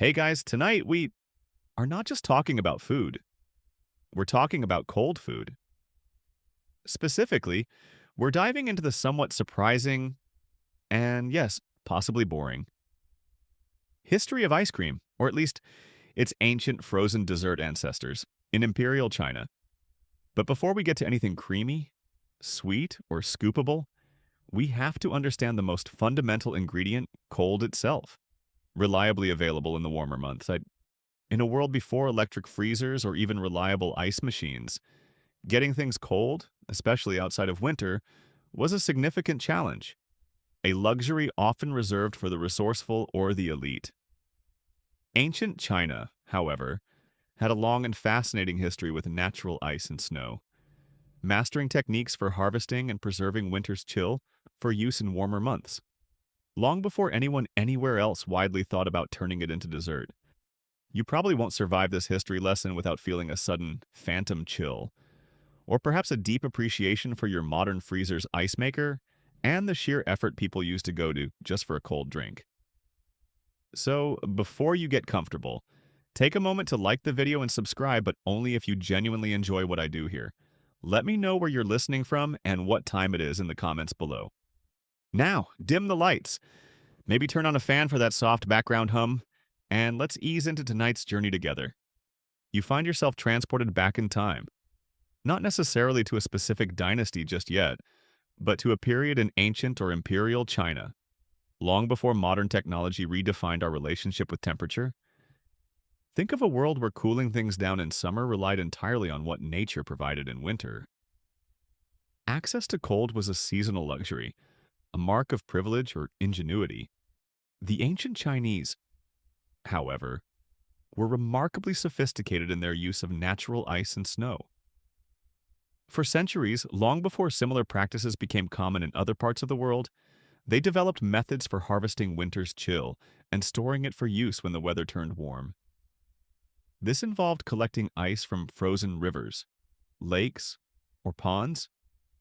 Hey guys, tonight we are not just talking about food, we're talking about cold food. Specifically, we're diving into the somewhat surprising and, yes, possibly boring history of ice cream, or at least its ancient frozen dessert ancestors, in Imperial China. But before we get to anything creamy, sweet, or scoopable, we have to understand the most fundamental ingredient, cold itself, reliably available in the warmer months. In a world before electric freezers or even reliable ice machines, getting things cold, especially outside of winter, was a significant challenge, a luxury often reserved for the resourceful or the elite. Ancient China, however, had a long and fascinating history with natural ice and snow, mastering techniques for harvesting and preserving winter's chill for use in warmer months, long before anyone anywhere else widely thought about turning it into dessert. You probably won't survive this history lesson without feeling a sudden phantom chill, or perhaps a deep appreciation for your modern freezer's ice maker and the sheer effort people used to go to just for a cold drink. So, before you get comfortable, take a moment to like the video and subscribe, but only if you genuinely enjoy what I do here. Let me know where you're listening from and what time it is in the comments below. Now, dim the lights. Maybe turn on a fan for that soft background hum, and let's ease into tonight's journey together. You find yourself transported back in time, not necessarily to a specific dynasty just yet, but to a period in ancient or imperial China, long before modern technology redefined our relationship with temperature. Think of a world where cooling things down in summer relied entirely on what nature provided in winter. Access to cold was a seasonal luxury, a mark of privilege or ingenuity. The ancient Chinese, however, were remarkably sophisticated in their use of natural ice and snow. For centuries, long before similar practices became common in other parts of the world, they developed methods for harvesting winter's chill and storing it for use when the weather turned warm. This involved collecting ice from frozen rivers, lakes, or ponds,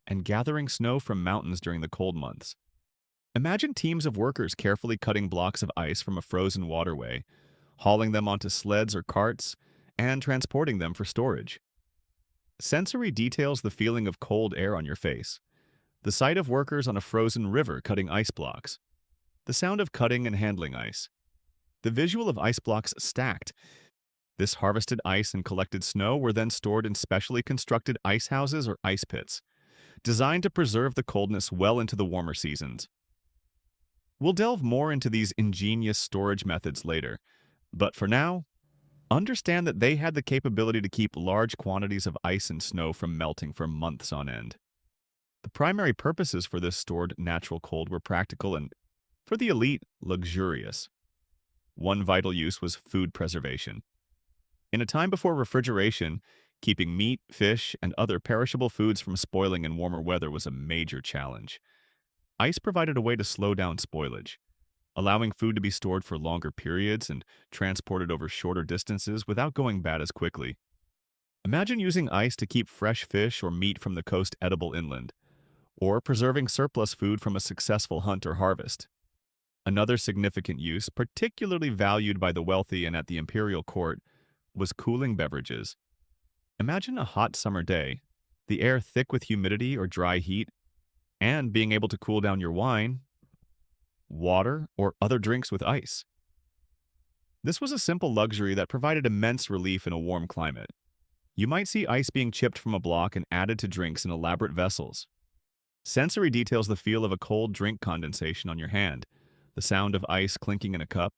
and gathering snow from mountains during the cold months. Imagine teams of workers carefully cutting blocks of ice from a frozen waterway, hauling them onto sleds or carts, and transporting them for storage. Sensory details the feeling of cold air on your face, the sight of workers on a frozen river cutting ice blocks, the sound of cutting and handling ice, the visual of ice blocks stacked. This harvested ice and collected snow were then stored in specially constructed ice houses or ice pits, designed to preserve the coldness well into the warmer seasons. We'll delve more into these ingenious storage methods later, but for now, understand that they had the capability to keep large quantities of ice and snow from melting for months on end. The primary purposes for this stored natural cold were practical and, for the elite, luxurious. One vital use was food preservation. In a time before refrigeration, keeping meat, fish, and other perishable foods from spoiling in warmer weather was a major challenge. Ice provided a way to slow down spoilage, allowing food to be stored for longer periods and transported over shorter distances without going bad as quickly. Imagine using ice to keep fresh fish or meat from the coast edible inland, or preserving surplus food from a successful hunt or harvest. Another significant use, particularly valued by the wealthy and at the imperial court, was cooling beverages. Imagine a hot summer day, the air thick with humidity or dry heat, and being able to cool down your wine, water, or other drinks with ice. This was a simple luxury that provided immense relief in a warm climate. You might see ice being chipped from a block and added to drinks in elaborate vessels. Sensory details the feel of a cold drink condensation on your hand, the sound of ice clinking in a cup,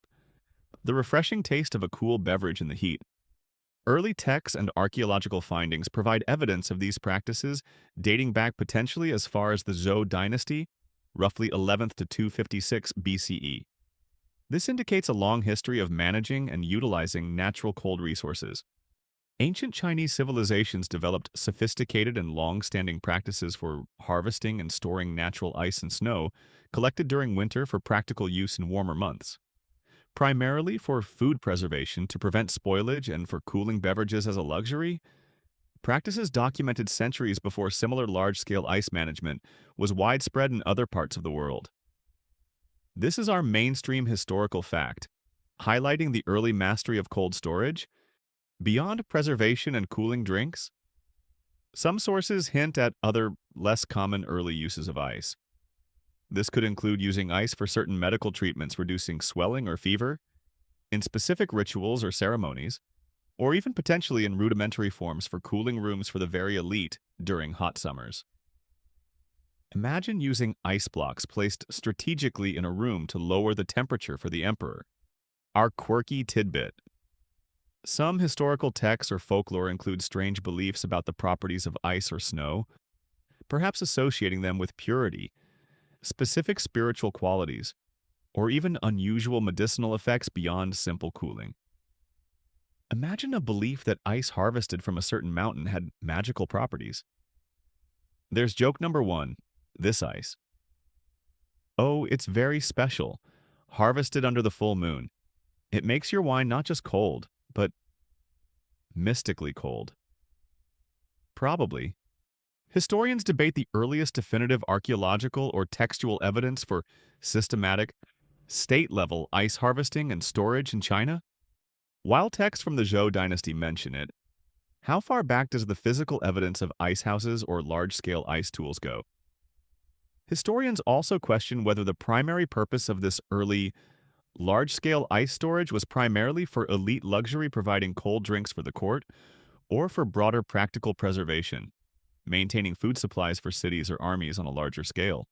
the refreshing taste of a cool beverage in the heat. Early texts and archaeological findings provide evidence of these practices dating back potentially as far as the Zhou dynasty, roughly 11th to 256 BCE. This indicates a long history of managing and utilizing natural cold resources. Ancient Chinese civilizations developed sophisticated and long-standing practices for harvesting and storing natural ice and snow collected during winter for practical use in warmer months. Primarily for food preservation to prevent spoilage and for cooling beverages as a luxury, practices documented centuries before similar large-scale ice management was widespread in other parts of the world. This is our mainstream historical fact, highlighting the early mastery of cold storage. Beyond preservation and cooling drinks, some sources hint at other, less common early uses of ice. This could include using ice for certain medical treatments reducing swelling or fever, in specific rituals or ceremonies, or even potentially in rudimentary forms for cooling rooms for the very elite during hot summers. Imagine using ice blocks placed strategically in a room to lower the temperature for the emperor. Our quirky tidbit. Some historical texts or folklore include strange beliefs about the properties of ice or snow, perhaps associating them with purity, specific spiritual qualities, or even unusual medicinal effects beyond simple cooling. Imagine a belief that ice harvested from a certain mountain had magical properties. There's joke number one, this ice. Oh, it's very special. Harvested under the full moon. It makes your wine not just cold, but mystically cold. Probably. Historians debate the earliest definitive archaeological or textual evidence for systematic, state-level ice harvesting and storage in China. While texts from the Zhou dynasty mention it, how far back does the physical evidence of ice houses or large-scale ice tools go? Historians also question whether the primary purpose of this early, large-scale ice storage was primarily for elite luxury providing cold drinks for the court, or for broader practical preservation, maintaining food supplies for cities or armies on a larger scale.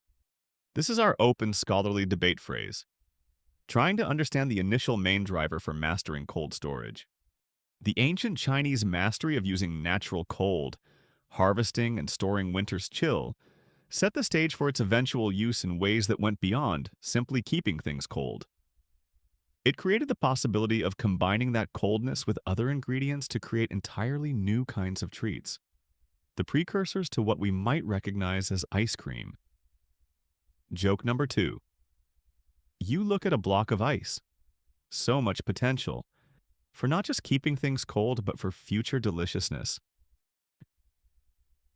This is our open scholarly debate phrase, trying to understand the initial main driver for mastering cold storage. The ancient Chinese mastery of using natural cold, harvesting and storing winter's chill, set the stage for its eventual use in ways that went beyond simply keeping things cold. It created the possibility of combining that coldness with other ingredients to create entirely new kinds of treats, the precursors to what we might recognize as ice cream. Joke number two. You look at a block of ice. So much potential, for not just keeping things cold, but for future deliciousness.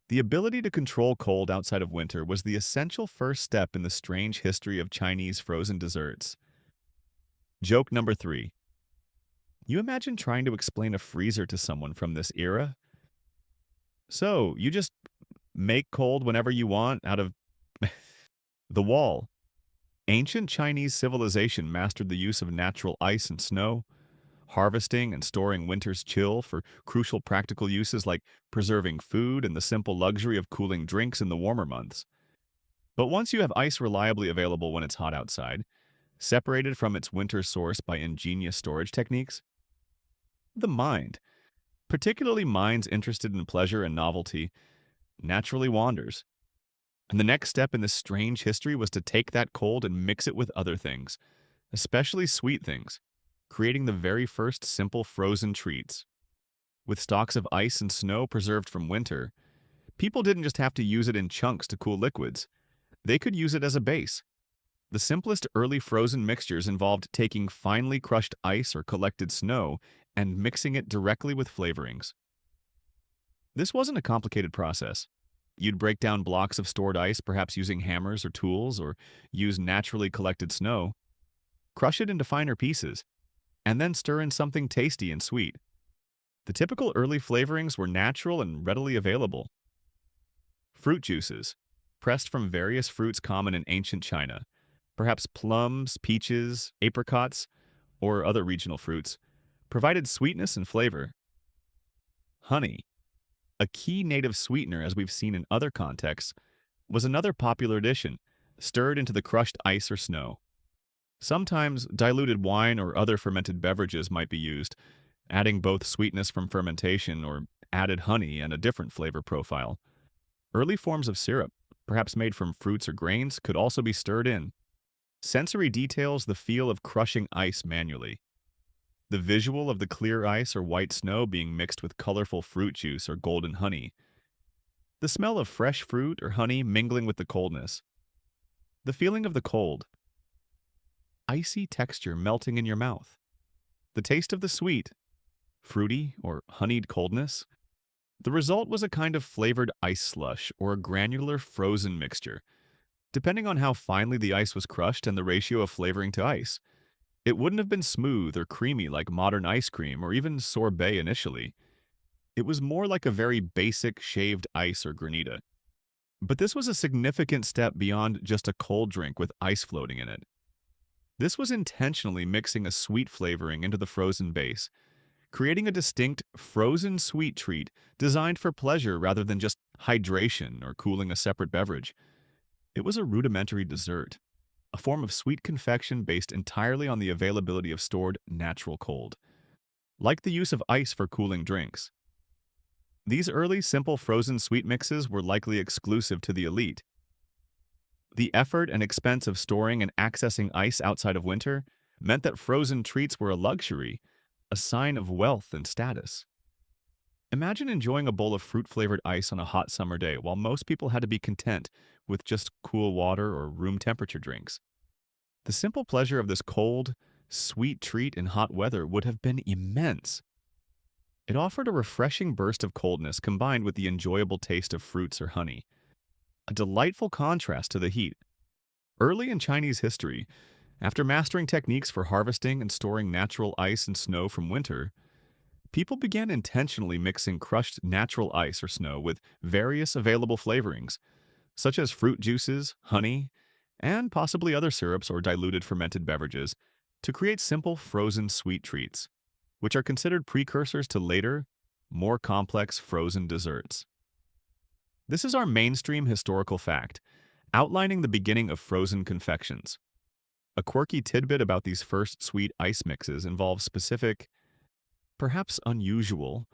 The ability to control cold outside of winter was the essential first step in the strange history of Chinese frozen desserts. Joke number three. You imagine trying to explain a freezer to someone from this era? So, you just make cold whenever you want out of the wall. Ancient Chinese civilization mastered the use of natural ice and snow, harvesting and storing winter's chill for crucial practical uses like preserving food and the simple luxury of cooling drinks in the warmer months. But once you have ice reliably available when it's hot outside, separated from its winter source by ingenious storage techniques, the mind, particularly minds interested in pleasure and novelty, naturally wanders. And the next step in this strange history was to take that cold and mix it with other things, especially sweet things, creating the very first simple frozen treats. With stocks of ice and snow preserved from winter, people didn't just have to use it in chunks to cool liquids. They could use it as a base. The simplest early frozen mixtures involved taking finely crushed ice or collected snow and mixing it directly with flavorings. This wasn't a complicated process. You'd break down blocks of stored ice, perhaps using hammers or tools, or use naturally collected snow, crush it into finer pieces, and then stir in something tasty and sweet. The typical early flavorings were natural and readily available. Fruit juices, pressed from various fruits common in ancient China, perhaps plums, peaches, apricots, or other regional fruits, provided sweetness and flavor. Honey, a key native sweetener as we've seen in other contexts, was another popular addition, stirred into the crushed ice or snow. Sometimes diluted wine or other fermented beverages might be used, adding both sweetness from fermentation or added honey and a different flavor profile. Early forms of syrup, perhaps made from fruits or grains, could also be stirred in. Sensory details the feel of crushing ice manually. The visual of the clear ice or white snow being mixed with colorful fruit juice or golden honey. The smell of fresh fruit or honey mingling with the coldness. The feeling of the cold. Icy texture melting in your mouth. The taste of the sweet, fruity, or honeyed coldness. The result was a kind of flavored ice slush or a granular frozen mixture, depending on how finely the ice was crushed and the ratio of flavoring to ice. It wouldn't have been smooth or creamy like modern ice cream or even sorbet initially. It was more like a very basic shaved ice or granita. But this was a significant step beyond just a cold drink with ice floating in it. This was intentionally mixing a sweet flavoring into the frozen base, creating a distinct frozen sweet treat designed for pleasure rather than just hydration or cooling a separate beverage. It was a rudimentary dessert, a form of sweet confection based entirely on the availability of stored natural cold. Like the use of ice for cooling drinks, these early simple frozen sweet mixes were likely exclusive to the elite. The effort and expense of storing and accessing ice outside of winter meant that frozen treats were a luxury, a sign of wealth and status. Imagine enjoying a bowl of fruit-flavored ice on a hot summer day while most people had to be content with just cool water or room temperature drinks. The simple pleasure of this cold, sweet treat in hot weather would have been immense. It offered a refreshing burst of coldness combined with the enjoyable taste of fruits or honey, a delightful contrast to the heat. Early in Chinese history, after mastering techniques for harvesting and storing natural ice and snow from winter, people began intentionally mixing crushed natural ice or snow with various available flavorings, such as fruit juices, honey, and possibly other syrups or diluted fermented beverages, to create simple frozen sweet treats, which are considered precursors to later, more complex frozen desserts. This is our mainstream historical fact, outlining the beginning of frozen confections. A quirky tidbit about these first sweet ice mixes involves specific, perhaps unusual,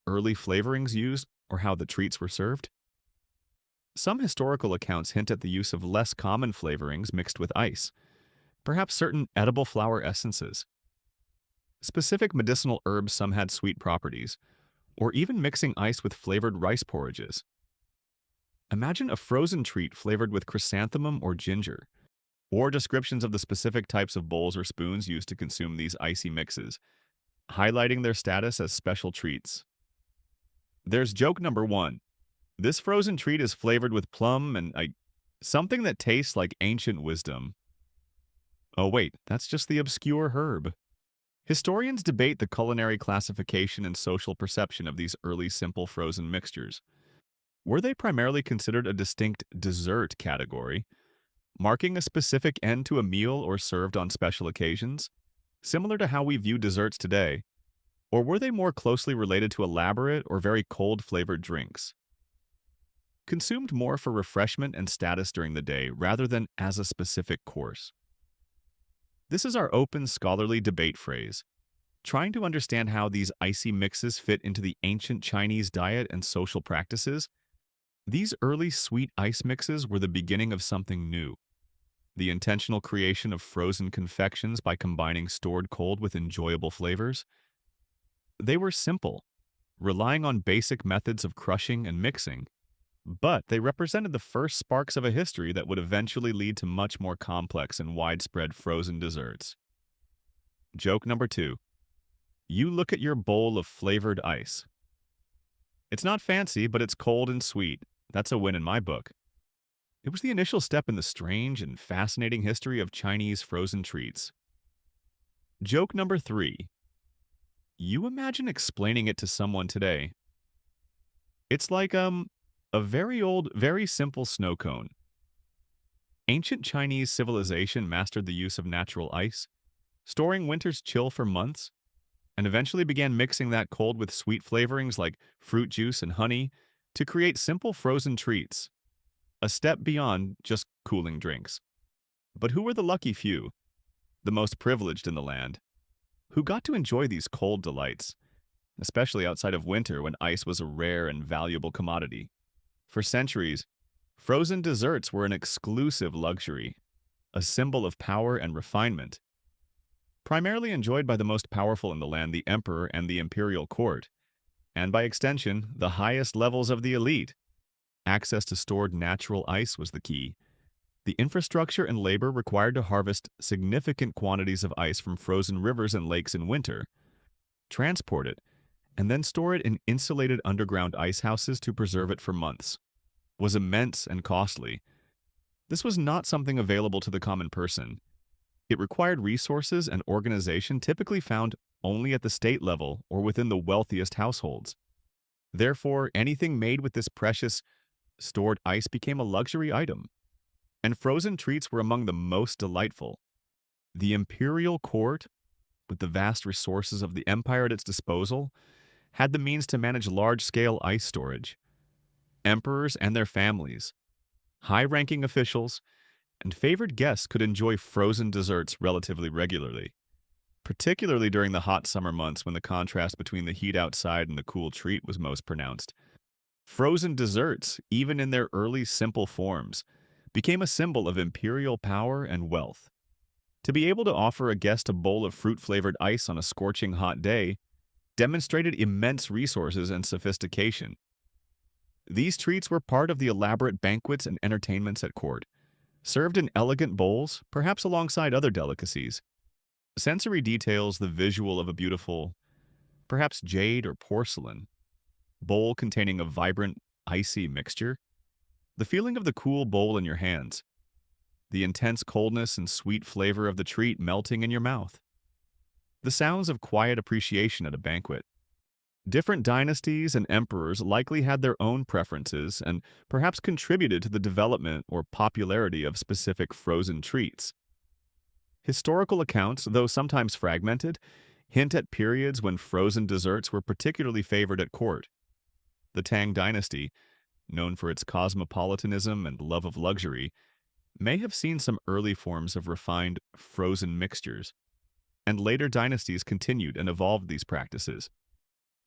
early flavorings used or how the treats were served. Some historical accounts hint at the use of less common flavorings mixed with ice, perhaps certain edible flower essences. Specific medicinal herbs some had sweet properties, or even mixing ice with flavored rice porridges. Imagine a frozen treat flavored with chrysanthemum or ginger, or descriptions of the specific types of bowls or spoons used to consume these icy mixes, highlighting their status as special treats. There's joke number one. This frozen treat is flavored with plum and something that tastes like ancient wisdom. Oh wait, that's just the obscure herb. Historians debate the culinary classification and social perception of these early simple frozen mixtures. Were they primarily considered a distinct dessert category, marking a specific end to a meal or served on special occasions, similar to how we view desserts today? Or were they more closely related to elaborate or very cold-flavored drinks, consumed more for refreshment and status during the day rather than as a specific course? This is our open scholarly debate phrase, trying to understand how these icy mixes fit into the ancient Chinese diet and social practices. These early sweet ice mixes were the beginning of something new, the intentional creation of frozen confections by combining stored cold with enjoyable flavors. They were simple, relying on basic methods of crushing and mixing, but they represented the first sparks of a history that would eventually lead to much more complex and widespread frozen desserts. Joke number two. You look at your bowl of flavored ice. It's not fancy, but it's cold and sweet. That's a win in my book. It was the initial step in the strange and fascinating history of Chinese frozen treats. Joke number three. You imagine explaining it to someone today. It's like, a very old, very simple snow cone. Ancient Chinese civilization mastered the use of natural ice, storing winter's chill for months, and eventually began mixing that cold with sweet flavorings like fruit juice and honey to create simple frozen treats, a step beyond just cooling drinks. But who were the lucky few, the most privileged in the land, who got to enjoy these cold delights, especially outside of winter when ice was a rare and valuable commodity? For centuries, frozen desserts were an exclusive luxury, a symbol of power and refinement, primarily enjoyed by the most powerful in the land, the emperor and the imperial court, and by extension, the highest levels of the elite. Access to stored natural ice was the key. The infrastructure and labor required to harvest significant quantities of ice from frozen rivers and lakes in winter, transport it, and then store it in insulated underground ice houses to preserve it for months, was immense and costly. This was not something available to the common person. It required resources and organization typically found only at the state level or within the wealthiest households. Therefore, anything made with this precious, stored ice became a luxury item, and frozen treats were among the most delightful. The imperial court, with the vast resources of the empire at its disposal, had the means to manage large-scale ice storage. Emperors and their families, high-ranking officials, and favored guests could enjoy frozen desserts relatively regularly, particularly during the hot summer months when the contrast between the heat outside and the cool treat was most pronounced. Frozen desserts, even in their early simple forms, became a symbol of imperial power and wealth. To be able to offer a guest a bowl of fruit-flavored ice on a scorching hot day demonstrated immense resources and sophistication. These treats were part of the elaborate banquets and entertainments at court, served in elegant bowls, perhaps alongside other delicacies. Sensory details the visual of a beautiful, perhaps jade or porcelain, bowl containing a vibrant, icy mixture, the feeling of the cool bowl in your hands, the intense coldness and sweet flavor of the treat melting in your mouth, the sounds of quiet appreciation at a banquet. Different dynasties and emperors likely had their own preferences and perhaps contributed to the development or popularity of specific frozen treats. Historical accounts, though sometimes fragmented, hint at periods when frozen desserts were particularly favored at court. The Tang dynasty, known for its cosmopolitanism and love of luxury, may have seen some early forms of refined frozen mixtures, and later dynasties continued and evolved these practices.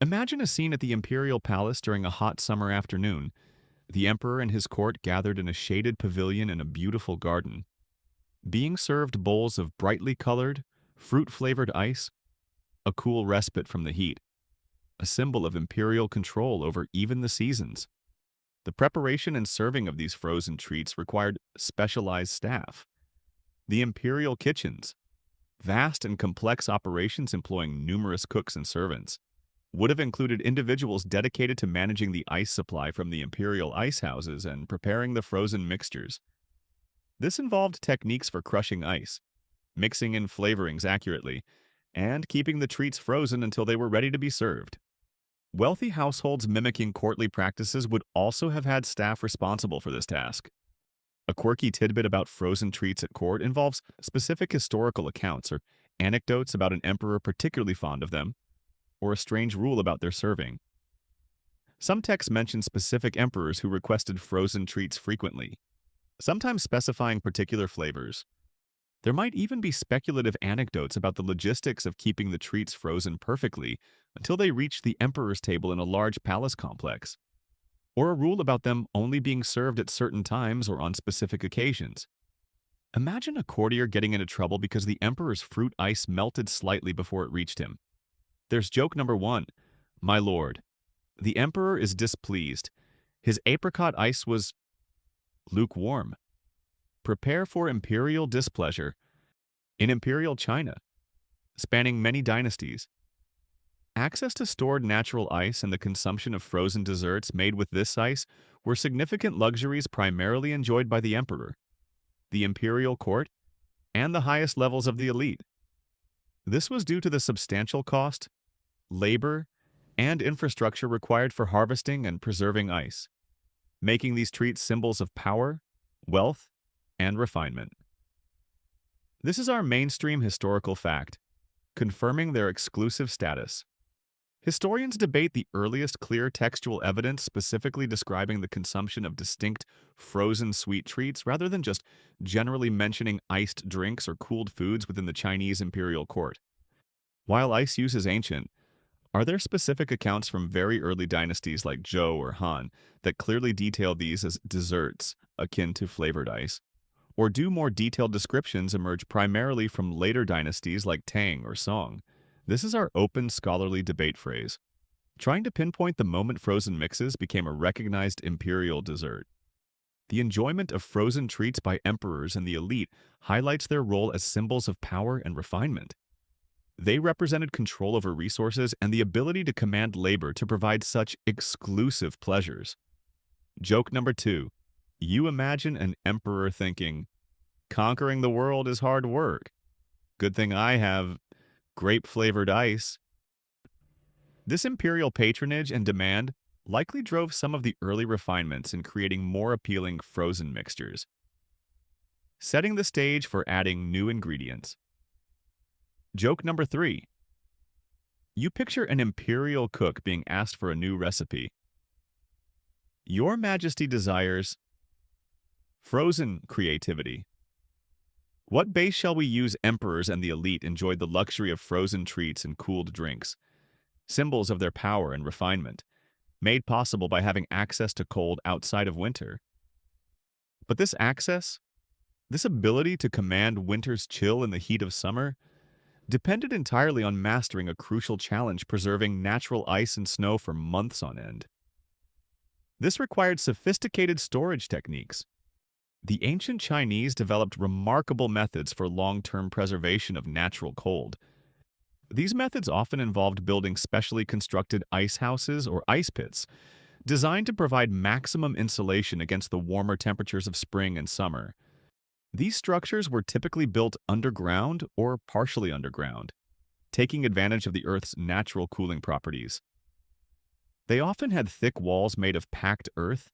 Imagine a scene at the imperial palace during a hot summer afternoon. The emperor and his court gathered in a shaded pavilion in a beautiful garden, being served bowls of brightly colored, fruit-flavored ice, a cool respite from the heat, a symbol of imperial control over even the seasons. The preparation and serving of these frozen treats required specialized staff. The imperial kitchens, vast and complex operations employing numerous cooks and servants, would have included individuals dedicated to managing the ice supply from the imperial ice houses and preparing the frozen mixtures. This involved techniques for crushing ice, mixing in flavorings accurately, and keeping the treats frozen until they were ready to be served. Wealthy households mimicking courtly practices would also have had staff responsible for this task. A quirky tidbit about frozen treats at court involves specific historical accounts or anecdotes about an emperor particularly fond of them, or a strange rule about their serving. Some texts mention specific emperors who requested frozen treats frequently, sometimes specifying particular flavors. There might even be speculative anecdotes about the logistics of keeping the treats frozen perfectly until they reached the emperor's table in a large palace complex, or a rule about them only being served at certain times or on specific occasions. Imagine a courtier getting into trouble because the emperor's fruit ice melted slightly before it reached him. There's joke number one. My lord, the emperor is displeased. His apricot ice was lukewarm. Prepare for imperial displeasure. In imperial China, spanning many dynasties, access to stored natural ice and the consumption of frozen desserts made with this ice were significant luxuries primarily enjoyed by the emperor, the imperial court, and the highest levels of the elite. This was due to the substantial cost, labor, and infrastructure required for harvesting and preserving ice, making these treats symbols of power, wealth, and refinement. This is our mainstream historical fact, confirming their exclusive status. Historians debate the earliest clear textual evidence specifically describing the consumption of distinct frozen sweet treats rather than just generally mentioning iced drinks or cooled foods within the Chinese imperial court. While ice use is ancient, are there specific accounts from very early dynasties like Zhou or Han that clearly detail these as desserts akin to flavored ice? Or do more detailed descriptions emerge primarily from later dynasties like Tang or Song? This is our open scholarly debate phrase. Trying to pinpoint the moment frozen mixes became a recognized imperial dessert. The enjoyment of frozen treats by emperors and the elite highlights their role as symbols of power and refinement. They represented control over resources and the ability to command labor to provide such exclusive pleasures. Joke number two. You imagine an emperor thinking, conquering the world is hard work. Good thing I have grape-flavored ice. This imperial patronage and demand likely drove some of the early refinements in creating more appealing frozen mixtures, setting the stage for adding new ingredients. Joke number 3. You picture an imperial cook being asked for a new recipe. Your Majesty desires frozen creativity. What base shall we use? Emperors and the elite enjoyed the luxury of frozen treats and cooled drinks, symbols of their power and refinement, made possible by having access to cold outside of winter. But this ability to command winter's chill in the heat of summer, depended entirely on mastering a crucial challenge: preserving natural ice and snow for months on end. This required sophisticated storage techniques. The ancient Chinese developed remarkable methods for long-term preservation of natural cold. These methods often involved building specially constructed ice houses or ice pits, designed to provide maximum insulation against the warmer temperatures of spring and summer. These structures were typically built underground or partially underground, taking advantage of the Earth's natural cooling properties. They often had thick walls made of packed earth,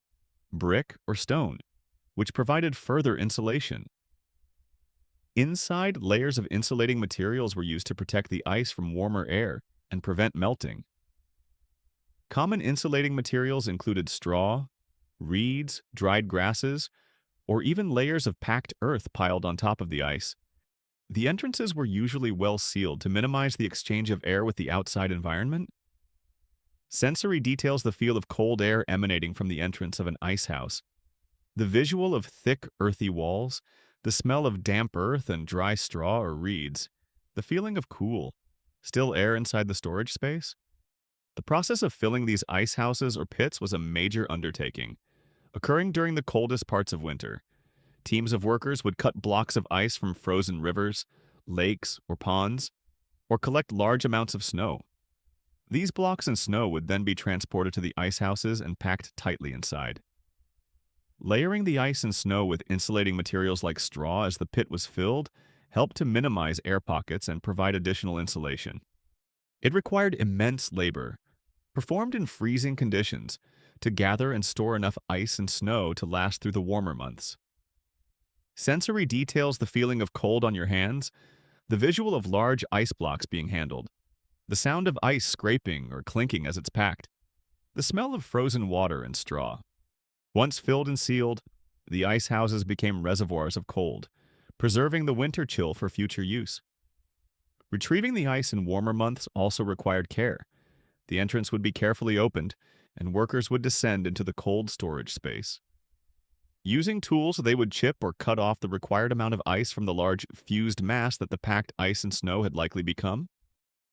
brick, or stone, which provided further insulation. Inside, layers of insulating materials were used to protect the ice from warmer air and prevent melting. Common insulating materials included straw, reeds, dried grasses, or even layers of packed earth piled on top of the ice. The entrances were usually well sealed to minimize the exchange of air with the outside environment. Sensory details the feel of cold air emanating from the entrance of an ice house. The visual of thick, earthy walls, the smell of damp earth and dry straw or reeds, the feeling of cool, still air inside the storage space. The process of filling these ice houses or pits was a major undertaking, occurring during the coldest parts of winter. Teams of workers would cut blocks of ice from frozen rivers, lakes, or ponds, or collect large amounts of snow. These blocks and snow would then be transported to the ice houses and packed tightly inside. Layering the ice and snow with insulating materials like straw as the pit was filled helped to minimize air pockets and provide additional insulation. It required immense labor, performed in freezing conditions, to gather and store enough ice and snow to last through the warmer months. Sensory details the feeling of cold on your hands, the visual of large ice blocks being handled, the sound of ice scraping or clinking as it's packed, the smell of frozen water and straw. Once filled and sealed, the ice houses became reservoirs of cold, preserving the winter chill for future use. Retrieving the ice in warmer months also required care. The entrance would be carefully opened, and workers would descend into the cold storage space. Using tools, they would chip or cut off the required amount of ice from the large fused mass that the packed ice and snow had likely become.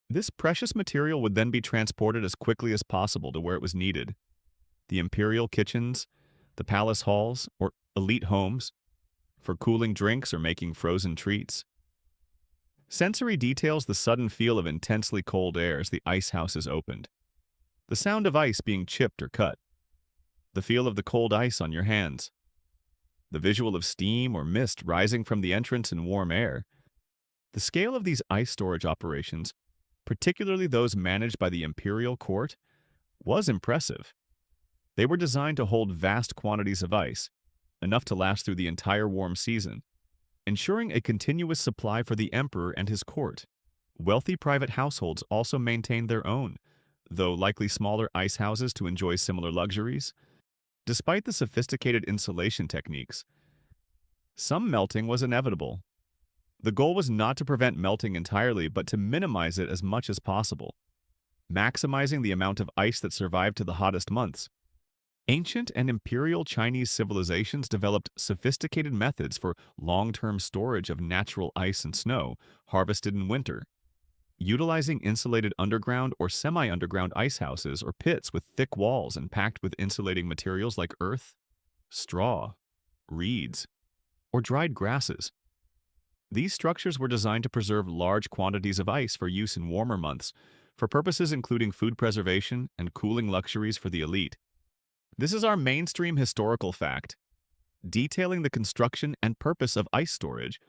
This precious material would then be transported as quickly as possible to where it was needed. The imperial kitchens, the palace halls, or elite homes, for cooling drinks or making frozen treats. Sensory details the sudden feel of intensely cold air as the ice houses opened, the sound of ice being chipped or cut, the feel of the cold ice on your hands, the visual of steam or mist rising from the entrance in warm air. The scale of these ice storage operations, particularly those managed by the imperial court, was impressive. They were designed to hold vast quantities of ice, enough to last through the entire warm season, ensuring a continuous supply for the emperor and his court. Wealthy private households also maintained their own, though likely smaller ice houses to enjoy similar luxuries. Despite the sophisticated insulation techniques, some melting was inevitable. The goal was not to prevent melting entirely, but to minimize it as much as possible, maximizing the amount of ice that survived to the hottest months. Ancient and imperial Chinese civilizations developed sophisticated methods for long-term storage of natural ice and snow harvested in winter, utilizing insulated underground or semi-underground ice houses or pits with thick walls and packed with insulating materials like earth, straw, reeds, or dried grasses. These structures were designed to preserve large quantities of ice for use in warmer months, for purposes including food preservation and cooling luxuries for the elite. This is our mainstream historical fact, detailing the construction and purpose of ice storage.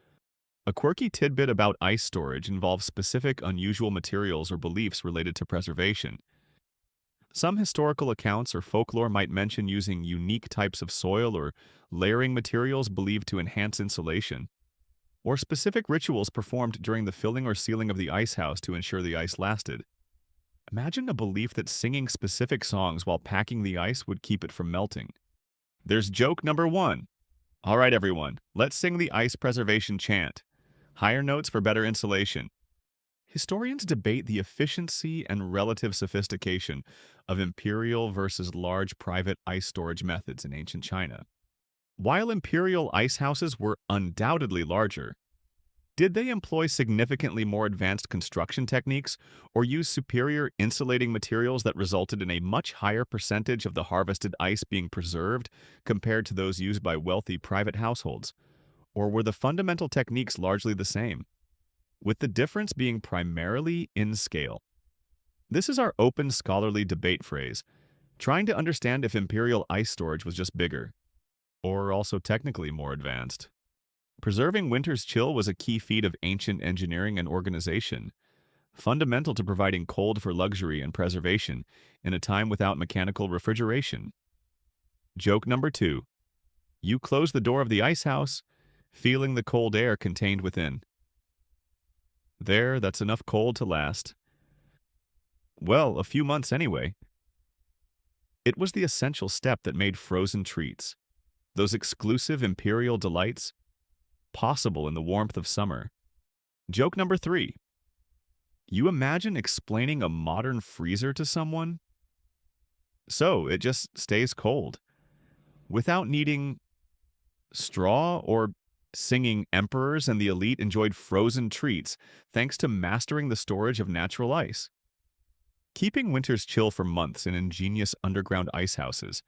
A quirky tidbit about ice storage involves specific unusual materials or beliefs related to preservation. Some historical accounts or folklore might mention using unique types of soil or layering materials believed to enhance insulation, or specific rituals performed during the filling or sealing of the ice house to ensure the ice lasted. Imagine a belief that singing specific songs while packing the ice would keep it from melting. There's joke number one. All right, everyone, let's sing the ice preservation chant. Higher notes for better insulation. Historians debate the efficiency and relative sophistication of imperial versus large private ice storage methods in ancient China. While imperial ice houses were undoubtedly larger, did they employ significantly more advanced construction techniques or use superior insulating materials that resulted in a much higher percentage of the harvested ice being preserved compared to those used by wealthy private households? Or were the fundamental techniques largely the same, with the difference being primarily in scale? This is our open scholarly debate phrase, trying to understand if imperial ice storage was just bigger, or also technically more advanced. Preserving winter's chill was a key feat of ancient engineering and organization, fundamental to providing cold for luxury and preservation in a time without mechanical refrigeration. Joke number two. You close the door of the ice house, feeling the cold air contained within. That's enough cold to last. Well, a few months anyway. It was the essential step that made frozen treats, those exclusive imperial delights, possible in the warmth of summer. Joke number three. You imagine explaining a modern freezer to someone? So it just stays cold, without needing straw or singing emperors and the elite enjoyed frozen treats thanks to mastering the storage of natural ice. Keeping winter's chill for months in ingenious underground ice houses.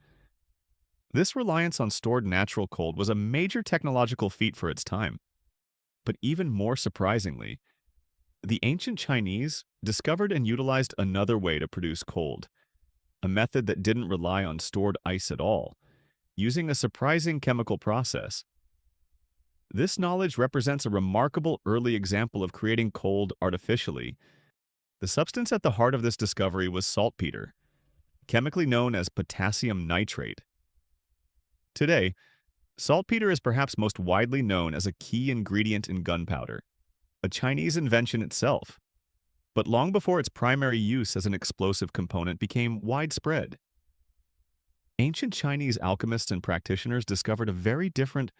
This reliance on stored natural cold was a major technological feat for its time. But even more surprisingly, the ancient Chinese discovered and utilized another way to produce cold, a method that didn't rely on stored ice at all, using a surprising chemical process. This knowledge represents a remarkable early example of creating cold artificially. The substance at the heart of this discovery was saltpeter, chemically known as potassium nitrate. Today, saltpeter is perhaps most widely known as a key ingredient in gunpowder, a Chinese invention itself. But long before its primary use as an explosive component became widespread, ancient Chinese alchemists and practitioners discovered a very different,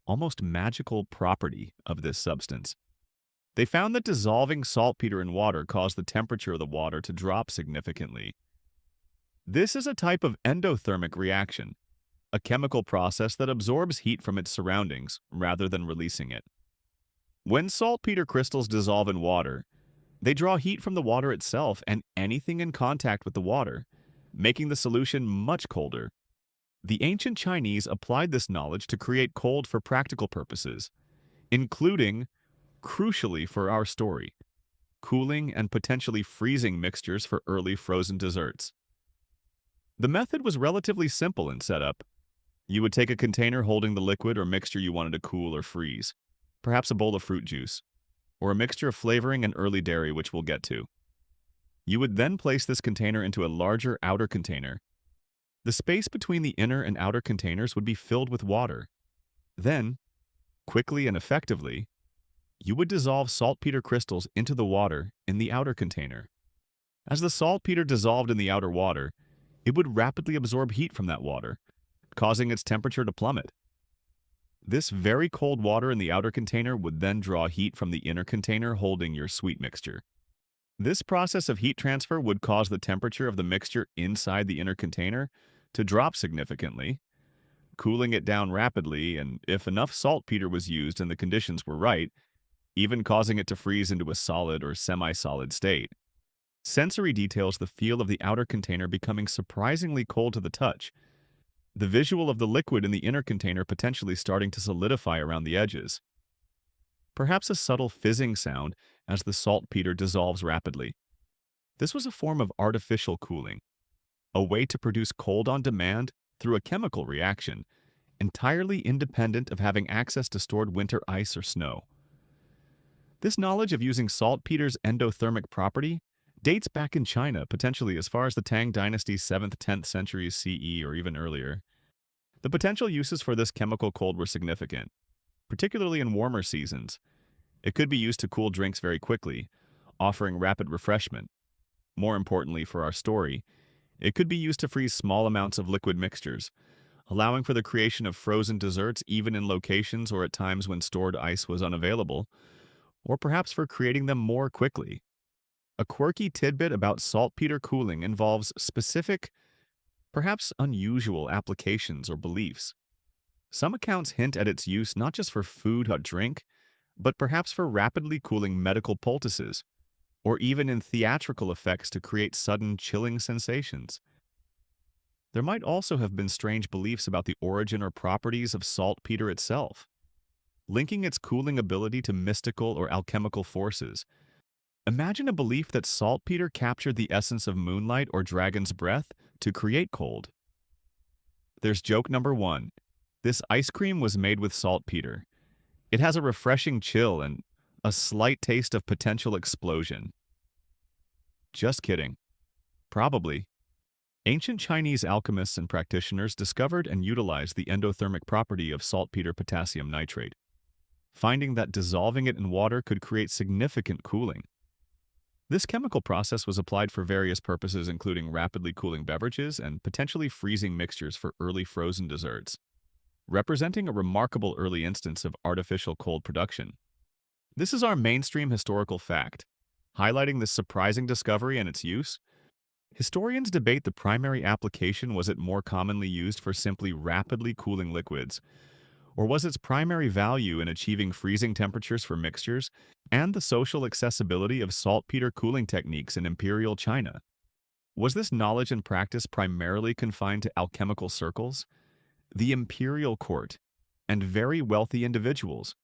almost magical property of this substance. They found that dissolving saltpeter in water caused the temperature of the water to drop significantly. This is a type of endothermic reaction, a chemical process that absorbs heat from its surroundings rather than releasing it. When saltpeter crystals dissolve in water, they draw heat from the water itself and anything in contact with the water, making the solution much colder. The ancient Chinese applied this knowledge to create cold for practical purposes, including, crucially for our story, cooling and potentially freezing mixtures for early frozen desserts. The method was relatively simple in setup. You would take a container holding the liquid or mixture you wanted to cool or freeze, perhaps a bowl of fruit juice, or a mixture of flavoring and early dairy, which we'll get to. You would then place this container into a larger outer container. The space between the inner and outer containers would be filled with water. Then, quickly and effectively, you would dissolve saltpeter crystals into the water in the outer container. As the saltpeter dissolved in the outer water, it would rapidly absorb heat from that water, causing its temperature to plummet. This very cold water in the outer container would then draw heat from the inner container holding your sweet mixture. This process of heat transfer would cause the temperature of the mixture inside the inner container to drop significantly, cooling it down rapidly, and if enough saltpeter was used and the conditions were right, even causing it to freeze into a solid or semi-solid state. Sensory details the feel of the outer container becoming surprisingly cold to the touch, the visual of the liquid in the inner container potentially starting to solidify around the edges. Perhaps a subtle fizzing sound as the saltpeter dissolves rapidly. This was a form of artificial cooling, a way to produce cold on demand through a chemical reaction, entirely independent of having access to stored winter ice or snow. This knowledge of using saltpeter's endothermic property dates back in China, potentially as far as the Tang Dynasty's 7th 10th centuries CE or even earlier. The potential uses for this chemical cold were significant, particularly in warmer seasons. It could be used to cool drinks very quickly, offering rapid refreshment. More importantly for our story, it could be used to freeze small amounts of liquid mixtures, allowing for the creation of frozen desserts even in locations or at times when stored ice was unavailable, or perhaps for creating them more quickly. A quirky tidbit about saltpeter cooling involves specific, perhaps unusual applications or beliefs. Some accounts hint at its use not just for food or drink, but perhaps for rapidly cooling medical poultices, or even in theatrical effects to create sudden chilling sensations. There might also have been strange beliefs about the origin or properties of saltpeter itself, linking its cooling ability to mystical or alchemical forces. Imagine a belief that saltpeter captured the essence of moonlight or dragon's breath to create cold. There's joke number 1. This ice cream was made with saltpeter. It has a refreshing chill and a slight taste of potential explosion. Just kidding. Probably. Ancient Chinese alchemists and practitioners discovered and utilized the endothermic property of saltpeter potassium nitrate, finding that dissolving it in water could create significant cooling. This chemical process was applied for various purposes, including rapidly cooling beverages and potentially freezing mixtures for early frozen desserts, representing a remarkable early instance of artificial cold production. This is our mainstream historical fact, highlighting this surprising discovery and its use. Historians debate the primary application. Was it more commonly used for simply rapidly cooling liquids, or was its primary value in achieving freezing temperatures for mixtures and the social accessibility of saltpeter cooling techniques in Imperial China? Was this knowledge and practice primarily confined to alchemical circles, the Imperial court, and very wealthy individuals?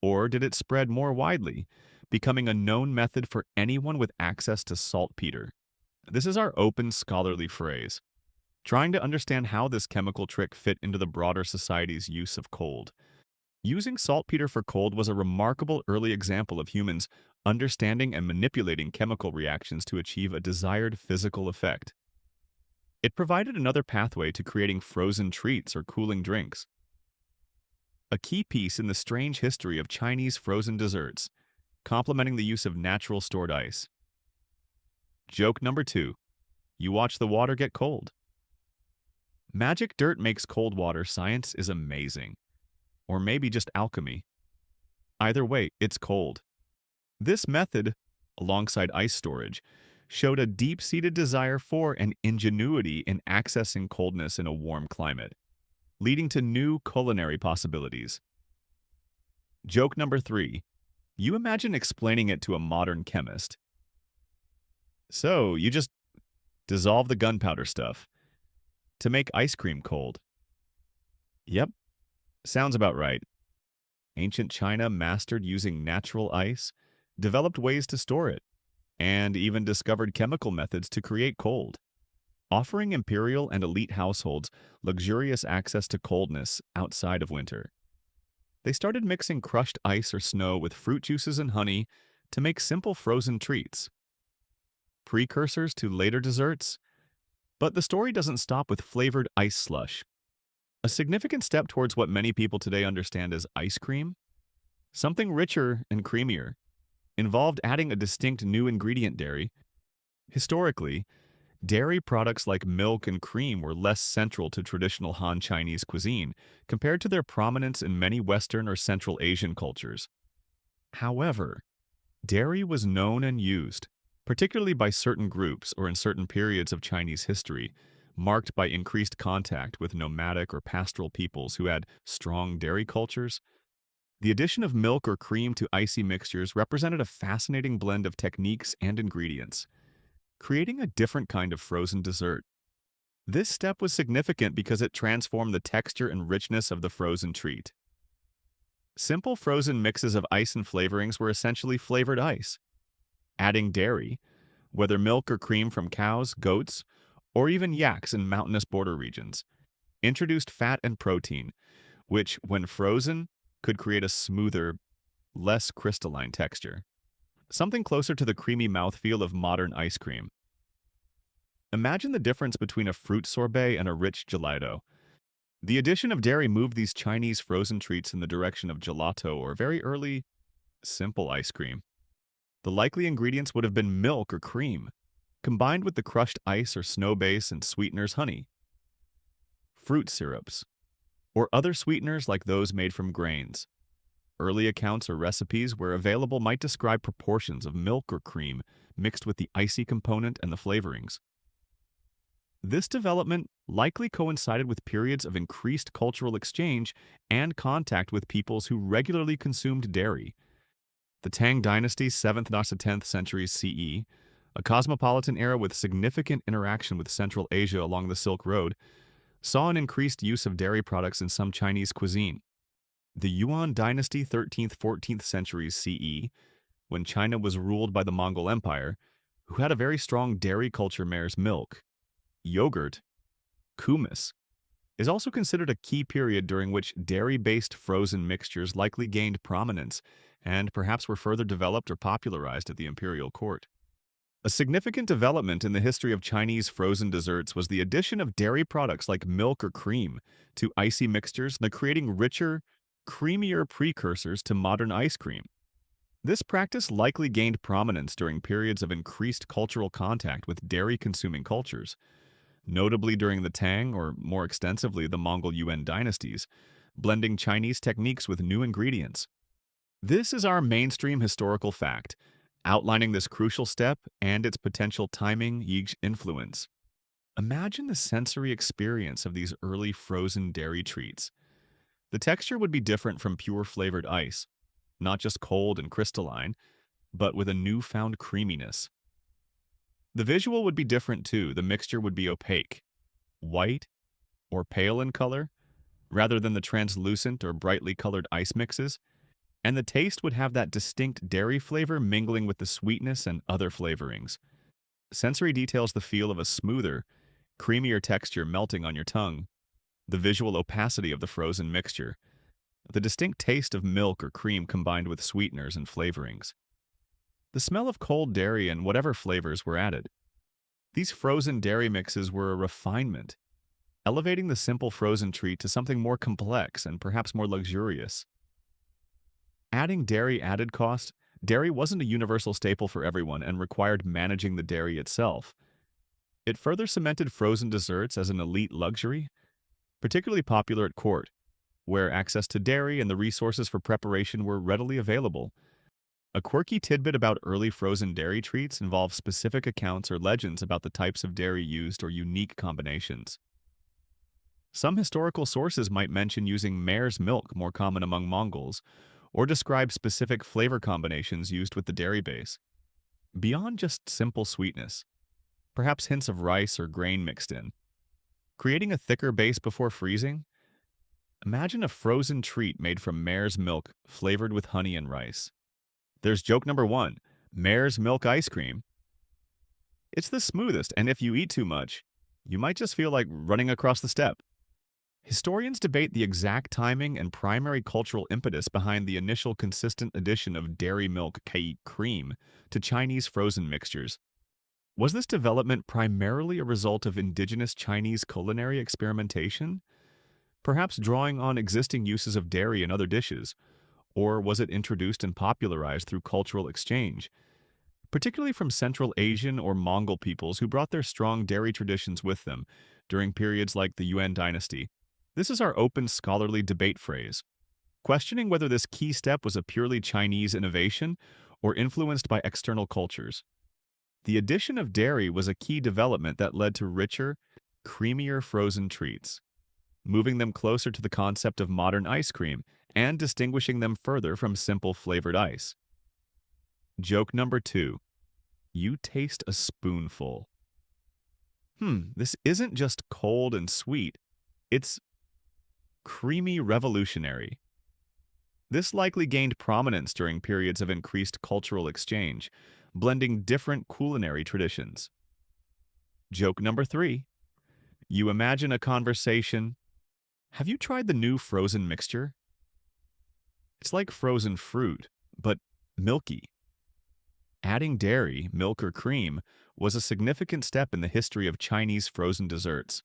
Or did it spread more widely, becoming a known method for anyone with access to saltpeter? This is our open scholarly phrase, trying to understand how this chemical trick fit into the broader society's use of cold. Using saltpeter for cold was a remarkable early example of humans understanding and manipulating chemical reactions to achieve a desired physical effect. It provided another pathway to creating frozen treats or cooling drinks, a key piece in the strange history of Chinese frozen desserts, complementing the use of natural stored ice. Joke number 2. You watch the water get cold. Magic dirt makes cold water. Science is amazing. Or maybe just alchemy. Either way, it's cold. This method, alongside ice storage, showed a deep-seated desire for and ingenuity in accessing coldness in a warm climate, leading to new culinary possibilities. Joke number 3. You imagine explaining it to a modern chemist. So, you just dissolve the gunpowder stuff to make ice cream cold. Yep, sounds about right. Ancient China mastered using natural ice, developed ways to store it, and even discovered chemical methods to create cold, offering imperial and elite households luxurious access to coldness outside of winter. They started mixing crushed ice or snow with fruit juices and honey to make simple frozen treats, precursors to later desserts. But the story doesn't stop with flavored ice slush. A significant step towards what many people today understand as ice cream, something richer and creamier, involved adding a distinct new ingredient: dairy. Historically, dairy products like milk and cream were less central to traditional Han Chinese cuisine compared to their prominence in many Western or Central Asian cultures. However, dairy was known and used, particularly by certain groups or in certain periods of Chinese history, marked by increased contact with nomadic or pastoral peoples who had strong dairy cultures. The addition of milk or cream to icy mixtures represented a fascinating blend of techniques and ingredients, creating a different kind of frozen dessert. This step was significant because it transformed the texture and richness of the frozen treat. Simple frozen mixes of ice and flavorings were essentially flavored ice. Adding dairy, whether milk or cream from cows, goats, or even yaks in mountainous border regions, introduced fat and protein, which, when frozen, could create a smoother, less crystalline texture. something closer to the creamy mouthfeel of modern ice cream. Imagine the difference between a fruit sorbet and a rich gelato. The addition of dairy moved these Chinese frozen treats in the direction of gelato or very early, simple ice cream. The likely ingredients would have been milk or cream, combined with the crushed ice or snow base and sweeteners honey, fruit syrups, or other sweeteners like those made from grains. Early accounts or recipes where available might describe proportions of milk or cream mixed with the icy component and the flavorings. This development likely coincided with periods of increased cultural exchange and contact with peoples who regularly consumed dairy. The Tang Dynasty, 7th to 10th centuries CE, a cosmopolitan era with significant interaction with Central Asia along the Silk Road, saw an increased use of dairy products in some Chinese cuisine. The Yuan Dynasty, 13th–14th centuries CE, when China was ruled by the Mongol Empire, who had a very strong dairy culture, mare's milk, yogurt, kumis, is also considered a key period during which dairy-based frozen mixtures likely gained prominence and perhaps were further developed or popularized at the imperial court. A significant development in the history of Chinese frozen desserts was the addition of dairy products like milk or cream to icy mixtures, creating richer, creamier precursors to modern ice cream. This practice likely gained prominence during periods of increased cultural contact with dairy-consuming cultures, notably during the Tang or, more extensively, the Mongol Yuan dynasties, blending Chinese techniques with new ingredients. This is our mainstream historical fact, outlining this crucial step and its potential timing influence. Imagine the sensory experience of these early frozen dairy treats. The texture would be different from pure flavored ice, not just cold and crystalline, but with a newfound creaminess. The visual would be different too. The mixture would be opaque, white, or pale in color, rather than the translucent or brightly colored ice mixes, and the taste would have that distinct dairy flavor mingling with the sweetness and other flavorings. Sensory details the feel of a smoother, creamier texture melting on your tongue, the visual opacity of the frozen mixture, the distinct taste of milk or cream combined with sweeteners and flavorings, the smell of cold dairy and whatever flavors were added. These frozen dairy mixes were a refinement, elevating the simple frozen treat to something more complex and perhaps more luxurious. Adding dairy added cost, dairy wasn't a universal staple for everyone and required managing the dairy itself. It further cemented frozen desserts as an elite luxury, particularly popular at court, where access to dairy and the resources for preparation were readily available. A quirky tidbit about early frozen dairy treats involves specific accounts or legends about the types of dairy used or unique combinations. Some historical sources might mention using mare's milk, more common among Mongols, or describe specific flavor combinations used with the dairy base. Beyond just simple sweetness, perhaps hints of rice or grain mixed in. Creating a thicker base before freezing? Imagine a frozen treat made from mare's milk flavored with honey and rice. There's joke number 1, mare's milk ice cream. It's the smoothest, and if you eat too much, you might just feel like running across the steppe. Historians debate the exact timing and primary cultural impetus behind the initial consistent addition of dairy milk cream to Chinese frozen mixtures. Was this development primarily a result of indigenous Chinese culinary experimentation, perhaps drawing on existing uses of dairy in other dishes, or was it introduced and popularized through cultural exchange, particularly from Central Asian or Mongol peoples who brought their strong dairy traditions with them during periods like the Yuan dynasty? This is our open scholarly debate phrase, questioning whether this key step was a purely Chinese innovation or influenced by external cultures. The addition of dairy was a key development that led to richer, creamier frozen treats, moving them closer to the concept of modern ice cream and distinguishing them further from simple flavored ice. Joke number 2. You taste a spoonful. This isn't just cold and sweet, it's creamy revolutionary. This likely gained prominence during periods of increased cultural exchange, blending different culinary traditions. Joke number 3. You imagine a conversation. Have you tried the new frozen mixture? It's like frozen fruit, but milky. Adding dairy, milk, or cream was a significant step in the history of Chinese frozen desserts,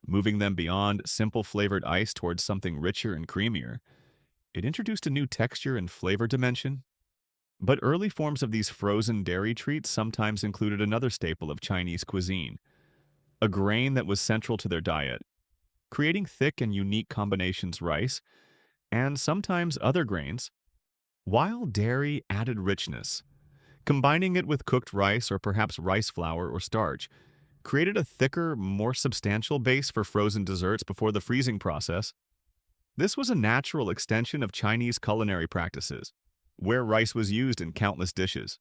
moving them beyond simple flavored ice towards something richer and creamier. It introduced a new texture and flavor dimension. But early forms of these frozen dairy treats sometimes included another staple of Chinese cuisine, a grain that was central to their diet, creating thick and unique combinations rice, and sometimes other grains, while dairy added richness. Combining it with cooked rice or perhaps rice flour or starch created a thicker, more substantial base for frozen desserts before the freezing process. This was a natural extension of Chinese culinary practices, where rice was used in countless dishes,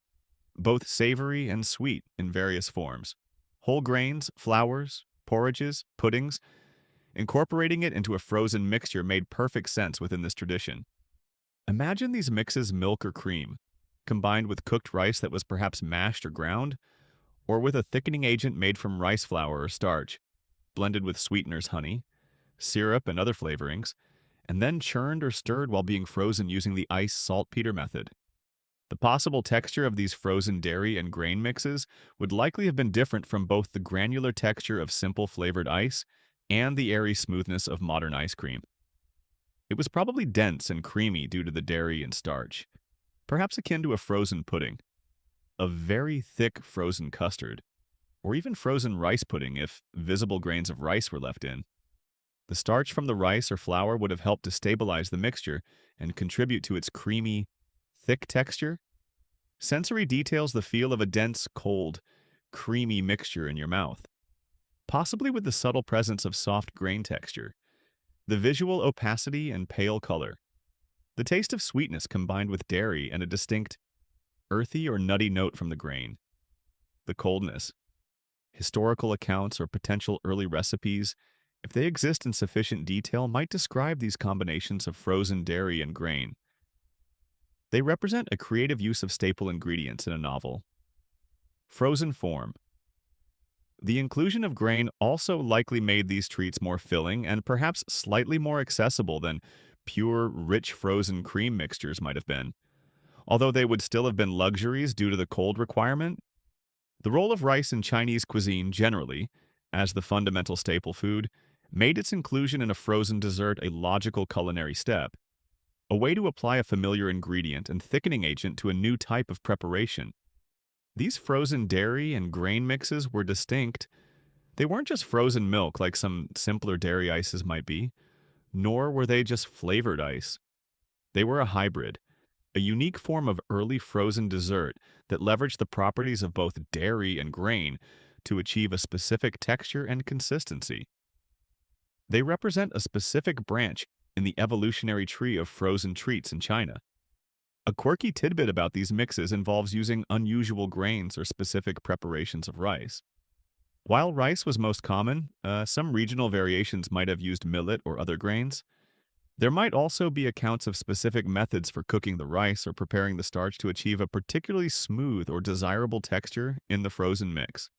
both savory and sweet in various forms. Whole grains, flours, porridges, puddings, incorporating it into a frozen mixture made perfect sense within this tradition. Imagine these mixes milk or cream, combined with cooked rice that was perhaps mashed or ground, or with a thickening agent made from rice flour or starch, blended with sweeteners honey, syrup, and other flavorings, and then churned or stirred while being frozen using the ice saltpeter method. The possible texture of these frozen dairy and grain mixes would likely have been different from both the granular texture of simple flavored ice and the airy smoothness of modern ice cream. It was probably dense and creamy due to the dairy and starch, perhaps akin to a frozen pudding, a very thick frozen custard, or even frozen rice pudding if visible grains of rice were left in. The starch from the rice or flour would have helped to stabilize the mixture and contribute to its creamy, thick texture. Sensory details the feel of a dense, cold, creamy mixture in your mouth, possibly with the subtle presence of soft grain texture, the visual opacity and pale color, the taste of sweetness combined with dairy and a distinct, earthy or nutty note from the grain, the coldness. Historical accounts or potential early recipes, if they exist in sufficient detail, might describe these combinations of frozen dairy and grain. They represent a creative use of staple ingredients in a novel. Frozen form. The inclusion of grain also likely made these treats more filling and perhaps slightly more accessible than pure, rich frozen cream mixtures might have been. Although they would still have been luxuries due to the cold requirement, the role of rice in Chinese cuisine generally, as the fundamental staple food, made its inclusion in a frozen dessert a logical culinary step, a way to apply a familiar ingredient and thickening agent to a new type of preparation. These frozen dairy and grain mixes were distinct. They weren't just frozen milk like some simpler dairy ices might be, nor were they just flavored ice. They were a hybrid, a unique form of early frozen dessert that leveraged the properties of both dairy and grain to achieve a specific texture and consistency. They represent a specific branch in the evolutionary tree of frozen treats in China. A quirky tidbit about these mixes involves using unusual grains or specific preparations of rice. While rice was most common, some regional variations might have used millet or other grains. There might also be accounts of specific methods for cooking the rice or preparing the starch to achieve a particularly smooth or desirable texture in the frozen mix.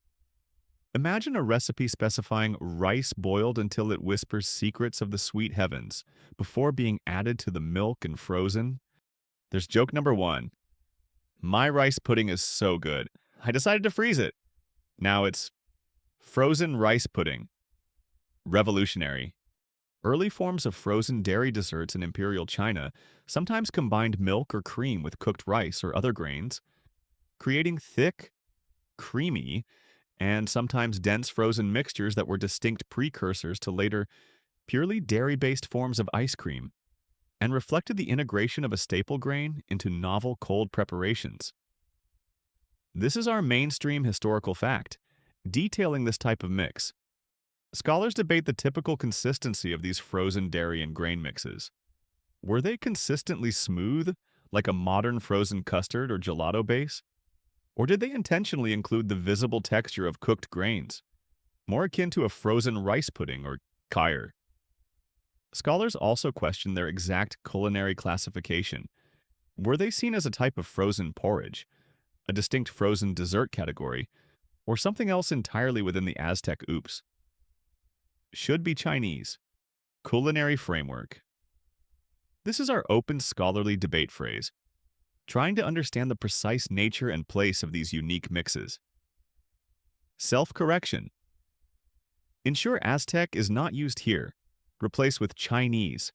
Imagine a recipe specifying rice boiled until it whispers secrets of the sweet heavens before being added to the milk and frozen. There's joke number one. My rice pudding is so good, I decided to freeze it. Now it's frozen rice pudding. Revolutionary. Early forms of frozen dairy desserts in Imperial China sometimes combined milk or cream with cooked rice or other grains, creating thick, creamy, and sometimes dense frozen mixtures that were distinct precursors to later, purely dairy-based forms of ice cream, and reflected the integration of a staple grain into novel cold preparations. This is our mainstream historical fact, detailing this type of mix. Scholars debate the typical consistency of these frozen dairy and grain mixes. Were they consistently smooth, like a modern frozen custard or gelato base? Or did they intentionally include the visible texture of cooked grains, more akin to a frozen rice pudding or khair? Scholars also question their exact culinary classification. Were they seen as a type of frozen porridge, a distinct frozen dessert category, or something else entirely within the Aztec oops? Should be Chinese. Culinary framework. This is our open scholarly debate phrase. trying to understand the precise nature and place of these unique mixes. Self-correction. Ensure Aztec is not used here. Replace with Chinese.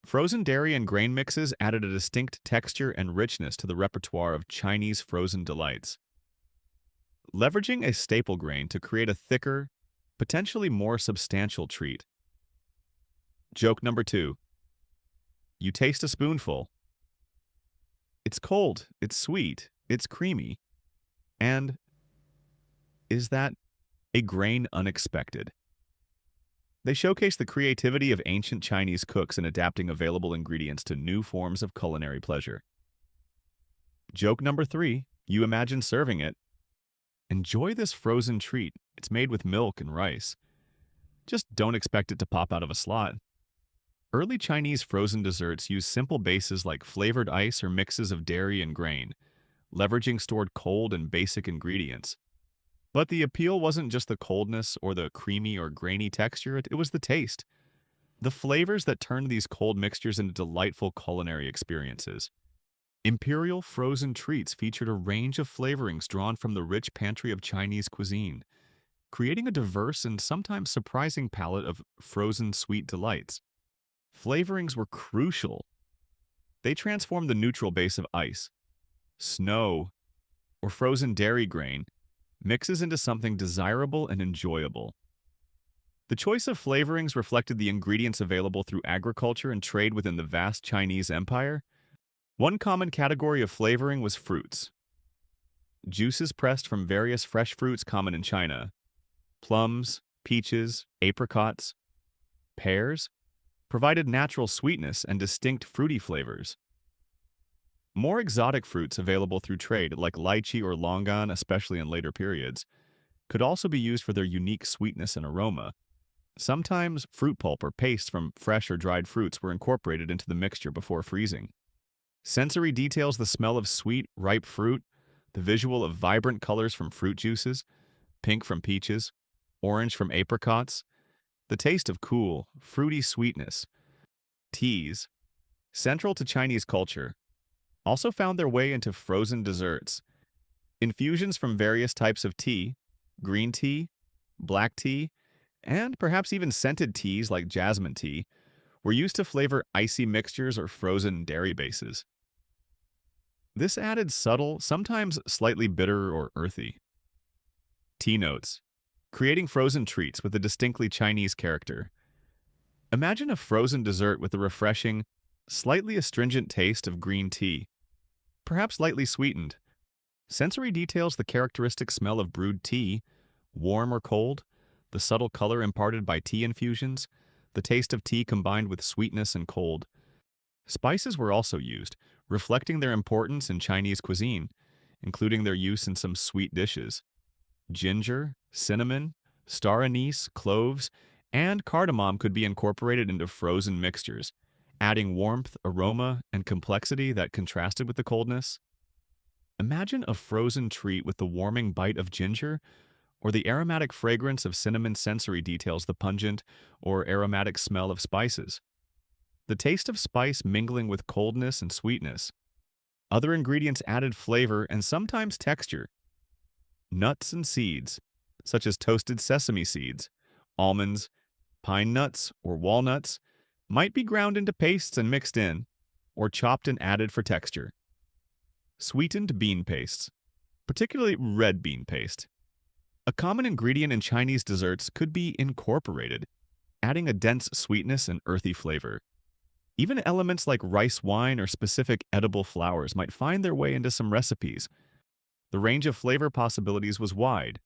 Frozen dairy and grain mixes added a distinct texture and richness to the repertoire of Chinese frozen delights. Leveraging a staple grain to create a thicker, potentially more substantial treat. Joke number 2. You taste a spoonful. It's cold, it's sweet, it's creamy. And is that a grain unexpected? They showcase the creativity of ancient Chinese cooks in adapting available ingredients to new forms of culinary pleasure. Joke number 3. You imagine serving it. Enjoy this frozen treat. It's made with milk and rice. Just don't expect it to pop out of a slot. Early Chinese frozen desserts use simple bases like flavored ice or mixes of dairy and grain, leveraging stored cold and basic ingredients. But the appeal wasn't just the coldness or the creamy or grainy texture, it was the taste. The flavors that turned these cold mixtures into delightful culinary experiences. Imperial frozen treats featured a range of flavorings drawn from the rich pantry of Chinese cuisine, creating a diverse and sometimes surprising palette of frozen sweet delights. Flavorings were crucial. They transformed the neutral base of ice, snow, or frozen dairy grain mixes into something desirable and enjoyable. The choice of flavorings reflected the ingredients available through agriculture and trade within the vast Chinese empire. One common category of flavoring was fruits. Juices pressed from various fresh fruits common in China. Plums, peaches, apricots, pears provided natural sweetness and distinct fruity flavors. More exotic fruits available through trade, like lychee or longan, especially in later periods, could also be used for their unique sweetness and aroma. Sometimes fruit pulp or paste from fresh or dried fruits were incorporated into the mixture before freezing. Sensory details the smell of sweet, ripe fruit, the visual of vibrant colors from fruit juices, pink from peaches, orange from apricots, the taste of cool, fruity sweetness. Teas, central to Chinese culture, also found their way into frozen desserts. Infusions from various types of tea, green tea, black tea, and perhaps even scented teas like jasmine tea, were used to flavor icy mixtures or frozen dairy bases. This added subtle, sometimes slightly bitter or earthy. Tea notes, creating frozen treats with a distinctly Chinese character. Imagine a frozen dessert with a refreshing, slightly astringent taste of green tea, perhaps lightly sweetened. Sensory details the characteristic smell of brewed tea, warm or cold, the subtle color imparted by tea infusions, the taste of tea combined with sweetness and cold. Spices were also used, reflecting their importance in Chinese cuisine, including their use in some sweet dishes. Ginger, cinnamon, star anise, cloves, and cardamom could be incorporated into frozen mixtures, adding warmth, aroma, and complexity that contrasted with the coldness. Imagine a frozen treat with the warming bite of ginger or the aromatic fragrance of cinnamon. Sensory details the pungent or aromatic smell of spices. The taste of spice mingling with coldness and sweetness. Other ingredients added flavor and sometimes texture. Nuts and seeds, such as toasted sesame seeds, almonds, pine nuts, or walnuts, might be ground into pastes and mixed in, or chopped and added for texture. Sweetened bean pastes, particularly red bean paste. A common ingredient in Chinese desserts could be incorporated, adding a dense sweetness and earthy flavor. Even elements like rice wine or specific edible flours might find their way into some recipes. The range of flavor possibilities was wide,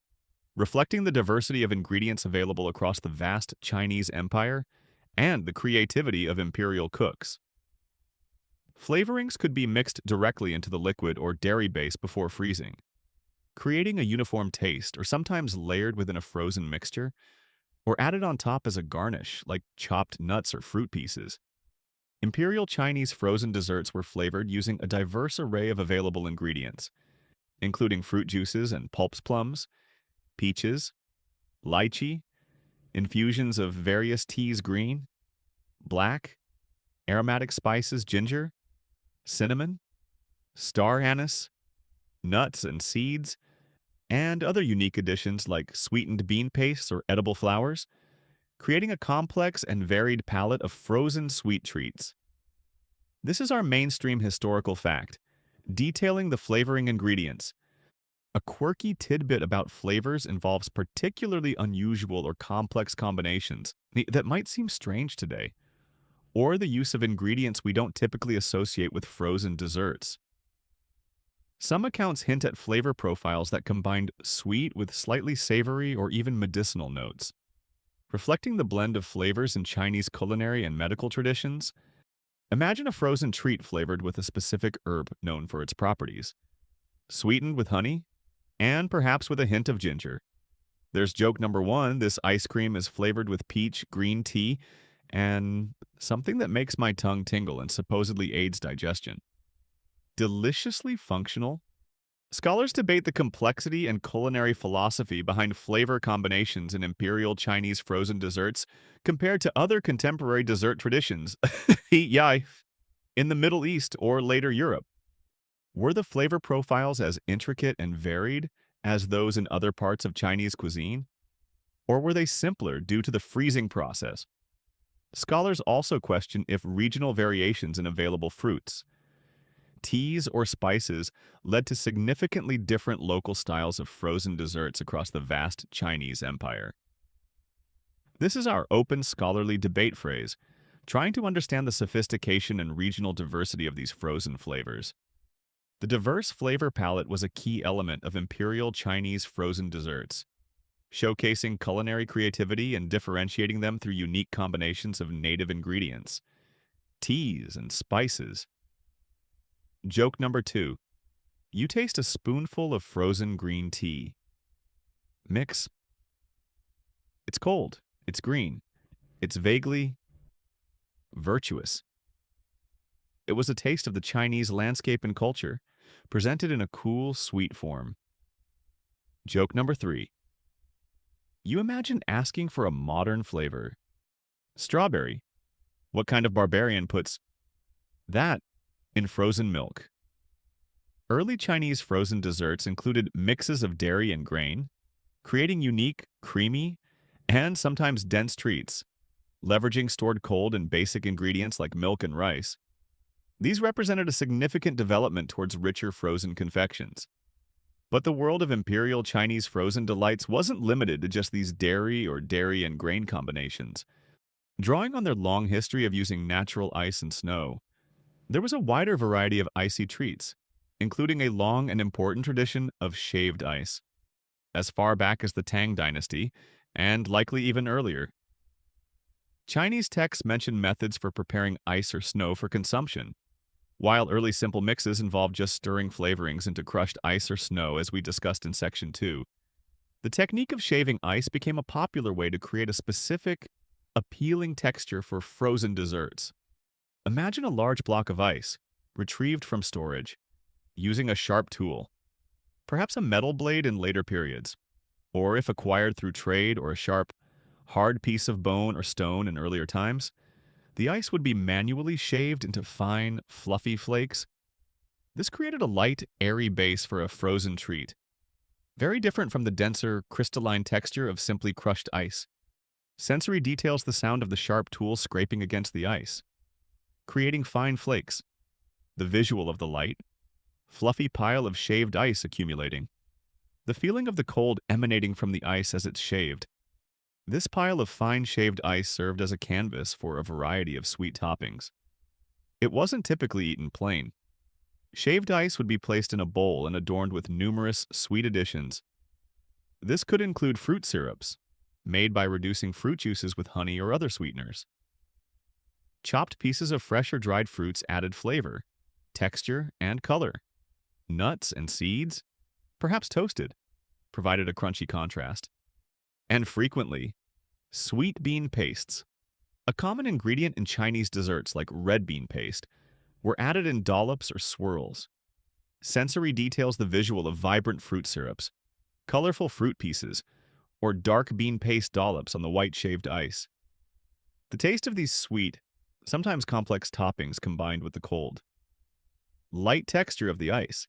reflecting the diversity of ingredients available across the vast Chinese empire and the creativity of imperial cooks. Flavorings could be mixed directly into the liquid or dairy base before freezing, creating a uniform taste, or sometimes layered within a frozen mixture, or added on top as a garnish, like chopped nuts or fruit pieces. Imperial Chinese frozen desserts were flavored using a diverse array of available ingredients, including fruit juices and pulps plums, peaches, lychee, infusions of various teas green, black, aromatic spices ginger, cinnamon, star anise, nuts and seeds, and other unique additions like sweetened bean pastes or edible flowers, creating a complex and varied palette of frozen sweet treats. This is our mainstream historical fact, detailing the flavoring ingredients. A quirky tidbit about flavors involves particularly unusual or complex combinations that might seem strange today, or the use of ingredients we don't typically associate with frozen desserts. Some accounts hint at flavor profiles that combined sweet with slightly savory or even medicinal notes. Reflecting the blend of flavors in Chinese culinary and medical traditions, imagine a frozen treat flavored with a specific herb known for its properties, sweetened with honey, and perhaps with a hint of ginger. There's joke number one: this ice cream is flavored with peach green tea and something that makes my tongue tingle and supposedly aids digestion. Deliciously functional. Scholars debate the complexity and culinary philosophy behind flavor combinations in Imperial Chinese frozen desserts compared to other contemporary dessert traditions yai, in the Middle East or later Europe. Were the flavor profiles as intricate and varied as those in other parts of Chinese cuisine? Or were they simpler due to the freezing process? Scholars also question if regional variations in available fruits, teas, or spices led to significantly different local styles of frozen desserts across the vast Chinese empire. This is our open scholarly debate phrase, trying to understand the sophistication and regional diversity of these frozen flavors. The diverse flavor palette was a key element of Imperial Chinese frozen desserts, showcasing culinary creativity and differentiating them through unique combinations of native ingredients, teas, and spices. Joke number two: you taste a spoonful of frozen green tea. Mix. It's cold, it's green, it's vaguely virtuous. It was a taste of the Chinese landscape and culture, presented in a cool, sweet form. Joke number three: you imagine asking for a modern flavor. Strawberry. What kind of barbarian puts that in frozen milk? Early Chinese frozen desserts included mixes of dairy and grain, creating unique, creamy, and sometimes dense treats, leveraging stored cold and basic ingredients like milk and rice. These represented a significant development towards richer frozen confections. But the world of Imperial Chinese frozen delights wasn't limited to just these dairy or dairy and grain combinations. Drawing on their long history of using natural ice and snow, there was a wider variety of icy treats, including a long and important tradition of shaved ice, as far back as the Tang Dynasty, and likely even earlier. Chinese texts mention methods for preparing ice or snow for consumption, while early simple mixes involved just stirring flavorings into crushed ice or snow, as we discussed in Section 2. The technique of shaving ice became a popular way to create a specific, appealing texture for frozen desserts. Imagine a large block of ice, retrieved from storage, using a sharp tool, perhaps a metal blade in later periods, or if acquired through trade, or a sharp, hard piece of bone or stone in earlier times. The ice would be manually shaved into fine, fluffy flakes. This created a light, airy base for a frozen treat, very different from the denser, crystalline texture of simply crushed ice. Sensory details the sound of the sharp tool scraping against the ice, creating fine flakes. The visual of the light, fluffy pile of shaved ice accumulating. The feeling of the cold emanating from the ice as it's shaved. This pile of fine shaved ice served as a canvas for a variety of sweet toppings. It wasn't typically eaten plain. Shaved ice would be placed in a bowl and adorned with numerous sweet additions. This could include fruit syrups, made by reducing fruit juices with honey or other sweeteners. Chopped pieces of fresh or dried fruits added flavor, texture, and color. Nuts and seeds, perhaps toasted, provided a crunchy contrast. And frequently, sweet bean pastes, a common ingredient in Chinese desserts like red bean paste, were added in dollops or swirls. Sensory details the visual of vibrant fruit syrups, colorful fruit pieces, or dark bean paste dollops on the white shaved ice. The taste of these sweet, sometimes complex toppings combined with the cold. light texture of the ice.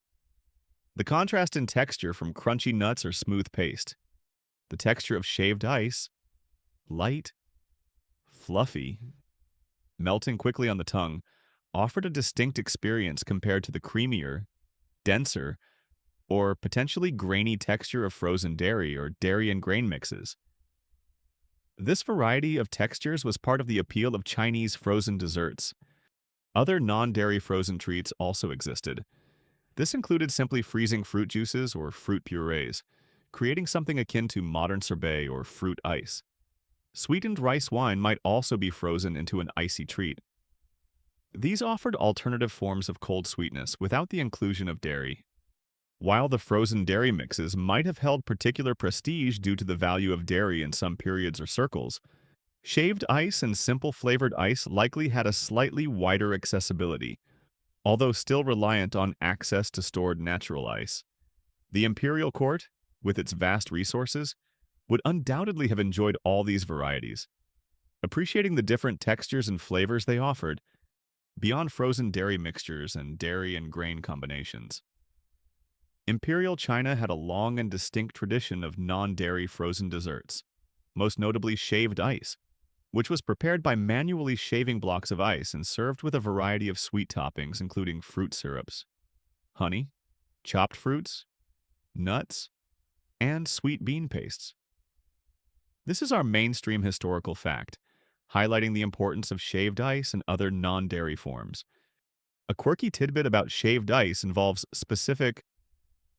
The contrast in texture from crunchy nuts or smooth paste. The texture of shaved ice, light, fluffy, melting quickly on the tongue, offered a distinct experience compared to the creamier, denser, or potentially grainy texture of frozen dairy or dairy and grain mixes. This variety of textures was part of the appeal of Chinese frozen desserts. Other non-dairy frozen treats also existed. This included simply freezing fruit juices or fruit purees, creating something akin to modern sorbet or fruit ice. Sweetened rice wine might also be frozen into an icy treat. These offered alternative forms of cold sweetness without the inclusion of dairy. While the frozen dairy mixes might have held particular prestige due to the value of dairy in some periods or circles, shaved ice and simple flavored ice likely had a slightly wider accessibility, although still reliant on access to stored natural ice. The Imperial Court, with its vast resources, would undoubtedly have enjoyed all these varieties, appreciating the different textures and flavors they offered, beyond frozen dairy mixtures and dairy and grain combinations. Imperial China had a long and distinct tradition of non-dairy frozen desserts, most notably shaved ice, which was prepared by manually shaving blocks of ice and served with a variety of sweet toppings including fruit syrups, honey, chopped fruits, nuts, and sweet bean pastes. This is our mainstream historical fact, highlighting the importance of shaved ice and other non-dairy forms. A quirky tidbit about shaved ice involves specific,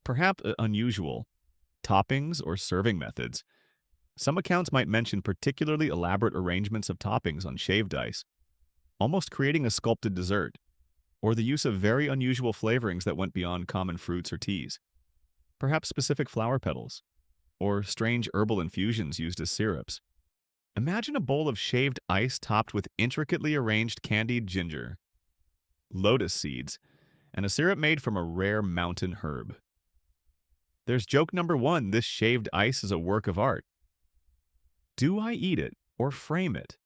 perhaps unusual, toppings or serving methods. Some accounts might mention particularly elaborate arrangements of toppings on shaved ice, almost creating a sculpted dessert, or the use of very unusual flavorings that went beyond common fruits or teas. Perhaps specific flower petals, or strange herbal infusions used as syrups. Imagine a bowl of shaved ice topped with intricately arranged candied ginger, lotus seeds, and a syrup made from a rare mountain herb. There's joke number one: this shaved ice is a work of art. Do I eat it or frame it?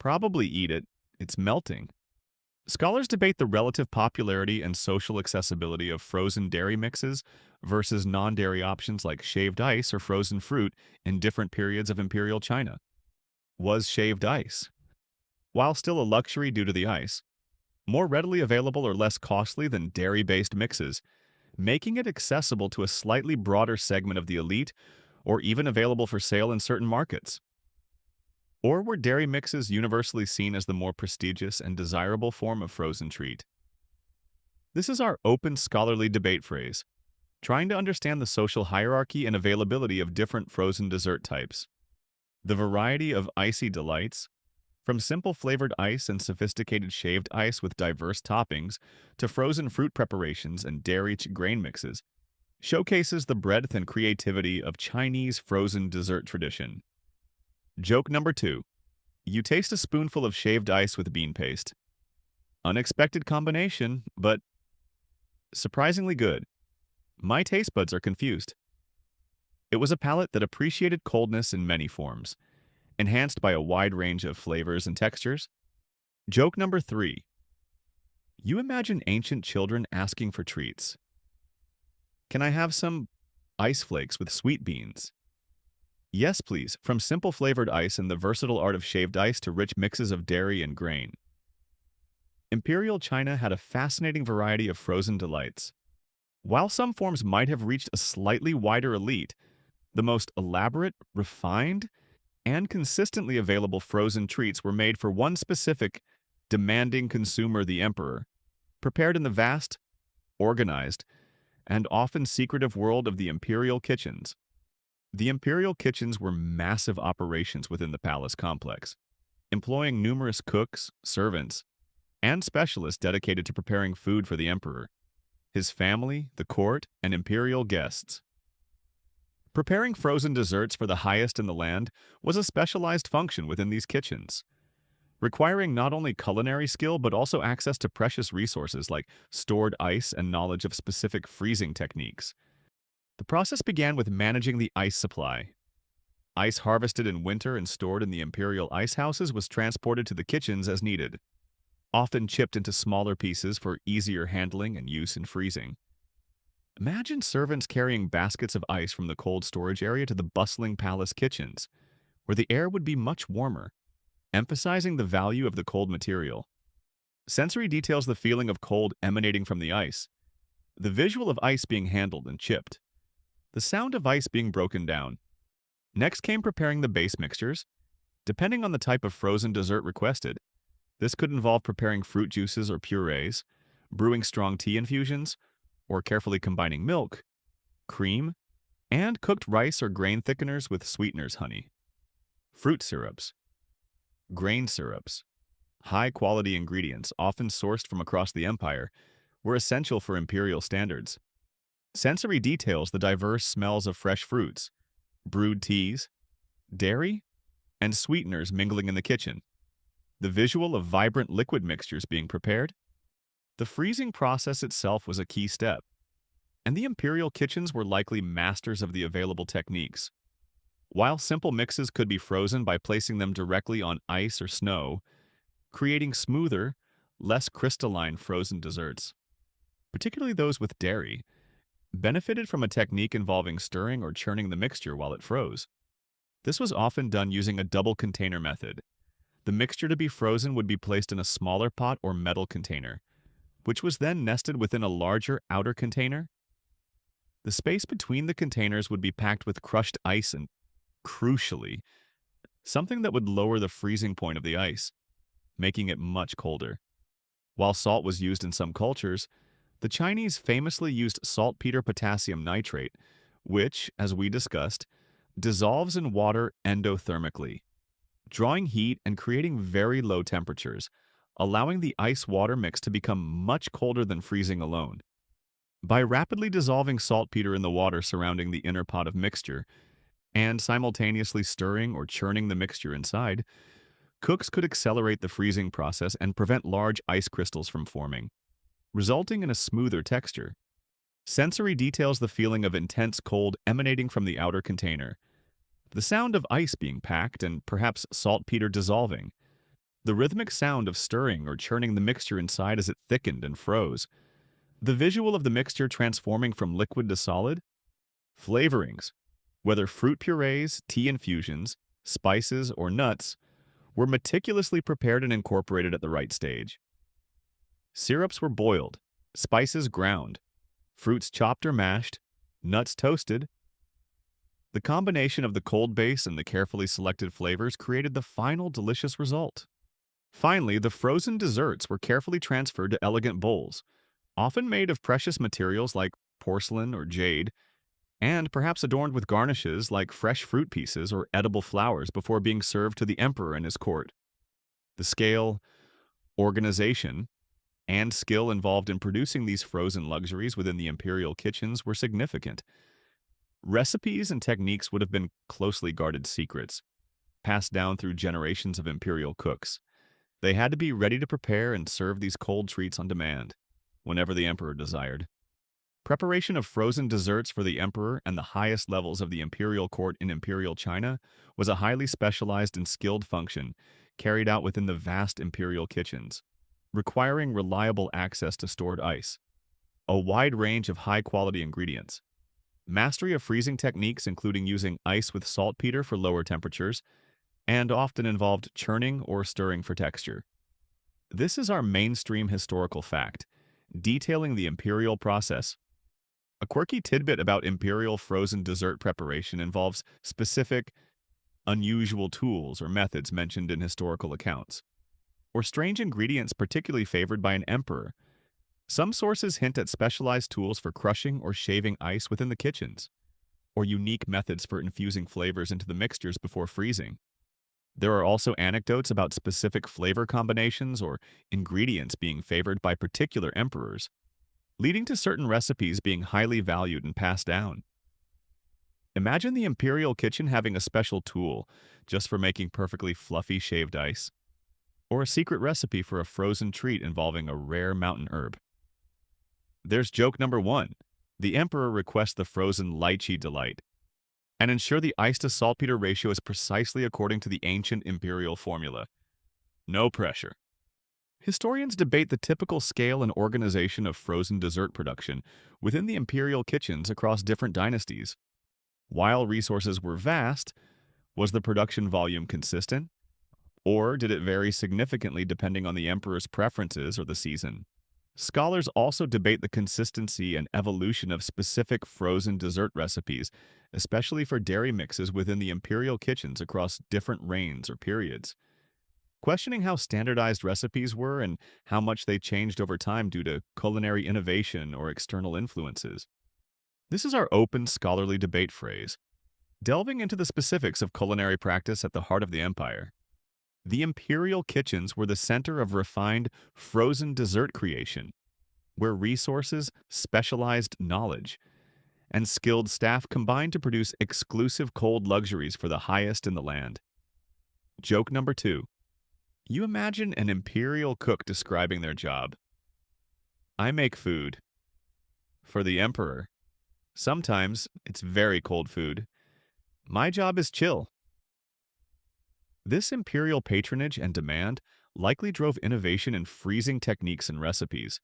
Probably eat it. It's melting. Scholars debate the relative popularity and social accessibility of frozen dairy mixes versus non-dairy options like shaved ice or frozen fruit in different periods of Imperial China. Was shaved ice, while still a luxury due to the ice, more readily available or less costly than dairy-based mixes, making it accessible to a slightly broader segment of the elite or even available for sale in certain markets? Or were dairy mixes universally seen as the more prestigious and desirable form of frozen treat? This is our open scholarly debate phrase, trying to understand the social hierarchy and availability of different frozen dessert types. The variety of icy delights, from simple flavored ice and sophisticated shaved ice with diverse toppings to frozen fruit preparations and dairy-rich grain mixes, showcases the breadth and creativity of Chinese frozen dessert tradition. Joke number two: you taste a spoonful of shaved ice with bean paste. Unexpected combination, but surprisingly good. My taste buds are confused. It was a palate that appreciated coldness in many forms, enhanced by a wide range of flavors and textures. Joke number three: you imagine ancient children asking for treats. Can I have some ice flakes with sweet beans? Yes, please, from simple flavored ice and the versatile art of shaved ice to rich mixes of dairy and grain. Imperial China had a fascinating variety of frozen delights. While some forms might have reached a slightly wider elite, the most elaborate, refined, and consistently available frozen treats were made for one specific, demanding consumer, the emperor, prepared in the vast, organized, and often secretive world of the imperial kitchens. The imperial kitchens were massive operations within the palace complex, employing numerous cooks, servants, and specialists dedicated to preparing food for the emperor, his family, the court, and imperial guests. Preparing frozen desserts for the highest in the land was a specialized function within these kitchens, requiring not only culinary skill but also access to precious resources like stored ice and knowledge of specific freezing techniques. The process began with managing the ice supply. Ice harvested in winter and stored in the imperial ice houses was transported to the kitchens as needed. often chipped into smaller pieces for easier handling and use in freezing. Imagine servants carrying baskets of ice from the cold storage area to the bustling palace kitchens, where the air would be much warmer, emphasizing the value of the cold material. Sensory details the feeling of cold emanating from the ice, the visual of ice being handled and chipped, the sound of ice being broken down. Next came preparing the base mixtures. Depending on the type of frozen dessert requested, this could involve preparing fruit juices or purees, brewing strong tea infusions, or carefully combining milk, cream, and cooked rice or grain thickeners with sweeteners honey. Fruit syrups, grain syrups, high-quality ingredients often sourced from across the empire, were essential for imperial standards. Sensory details the diverse smells of fresh fruits, brewed teas, dairy, and sweeteners mingling in the kitchen, the visual of vibrant liquid mixtures being prepared. The freezing process itself was a key step, and the imperial kitchens were likely masters of the available techniques. While simple mixes could be frozen by placing them directly on ice or snow, creating smoother, less crystalline frozen desserts, particularly those with dairy, benefited from a technique involving stirring or churning the mixture while it froze. This was often done using a double container method. The mixture to be frozen would be placed in a smaller pot or metal container, which was then nested within a larger outer container. The space between the containers would be packed with crushed ice and, crucially, something that would lower the freezing point of the ice, making it much colder. While salt was used in some cultures, the Chinese famously used saltpeter potassium nitrate, which, as we discussed, dissolves in water endothermically, drawing heat and creating very low temperatures, allowing the ice-water mix to become much colder than freezing alone. By rapidly dissolving saltpeter in the water surrounding the inner pot of mixture, and simultaneously stirring or churning the mixture inside, cooks could accelerate the freezing process and prevent large ice crystals from forming, resulting in a smoother texture. Sensory details the feeling of intense cold emanating from the outer container, the sound of ice being packed and perhaps saltpeter dissolving, the rhythmic sound of stirring or churning the mixture inside as it thickened and froze, the visual of the mixture transforming from liquid to solid. Flavorings, whether fruit purees, tea infusions, spices, or nuts, were meticulously prepared and incorporated at the right stage. Syrups were boiled, spices ground, fruits chopped or mashed, nuts toasted. The combination of the cold base and the carefully selected flavors created the final delicious result. Finally, the frozen desserts were carefully transferred to elegant bowls, often made of precious materials like porcelain or jade, and perhaps adorned with garnishes like fresh fruit pieces or edible flowers before being served to the emperor and his court. The scale, organization, and skill involved in producing these frozen luxuries within the imperial kitchens were significant. Recipes and techniques would have been closely guarded secrets, passed down through generations of imperial cooks. They had to be ready to prepare and serve these cold treats on demand, whenever the emperor desired. Preparation of frozen desserts for the emperor and the highest levels of the imperial court in imperial China was a highly specialized and skilled function carried out within the vast imperial kitchens, requiring reliable access to stored ice, a wide range of high-quality ingredients, mastery of freezing techniques including using ice with saltpeter for lower temperatures, and often involved churning or stirring for texture. This is our mainstream historical fact, detailing the imperial process. A quirky tidbit about imperial frozen dessert preparation involves specific, unusual tools or methods mentioned in historical accounts, or strange ingredients particularly favored by an emperor. Some sources hint at specialized tools for crushing or shaving ice within the kitchens, or unique methods for infusing flavors into the mixtures before freezing. There are also anecdotes about specific flavor combinations or ingredients being favored by particular emperors, leading to certain recipes being highly valued and passed down. Imagine the imperial kitchen having a special tool just for making perfectly fluffy shaved ice, or a secret recipe for a frozen treat involving a rare mountain herb. There's joke number one. The emperor requests the frozen lychee delight, and ensure the ice to saltpeter ratio is precisely according to the ancient imperial formula. No pressure. Historians debate the typical scale and organization of frozen dessert production within the imperial kitchens across different dynasties. While resources were vast, was the production volume consistent, or did it vary significantly depending on the emperor's preferences or the season? Scholars also debate the consistency and evolution of specific frozen dessert recipes, especially for dairy mixes within the imperial kitchens across different reigns or periods. Questioning how standardized recipes were and how much they changed over time due to culinary innovation or external influences. This is our open scholarly debate phrase, delving into the specifics of culinary practice at the heart of the empire. The imperial kitchens were the center of refined, frozen dessert creation, where resources, specialized knowledge, and skilled staff combined to produce exclusive cold luxuries for the highest in the land. Joke number 2. You imagine an imperial cook describing their job. I make food. For the emperor. Sometimes it's very cold food. My job is chill. This imperial patronage and demand likely drove innovation in freezing techniques and recipes,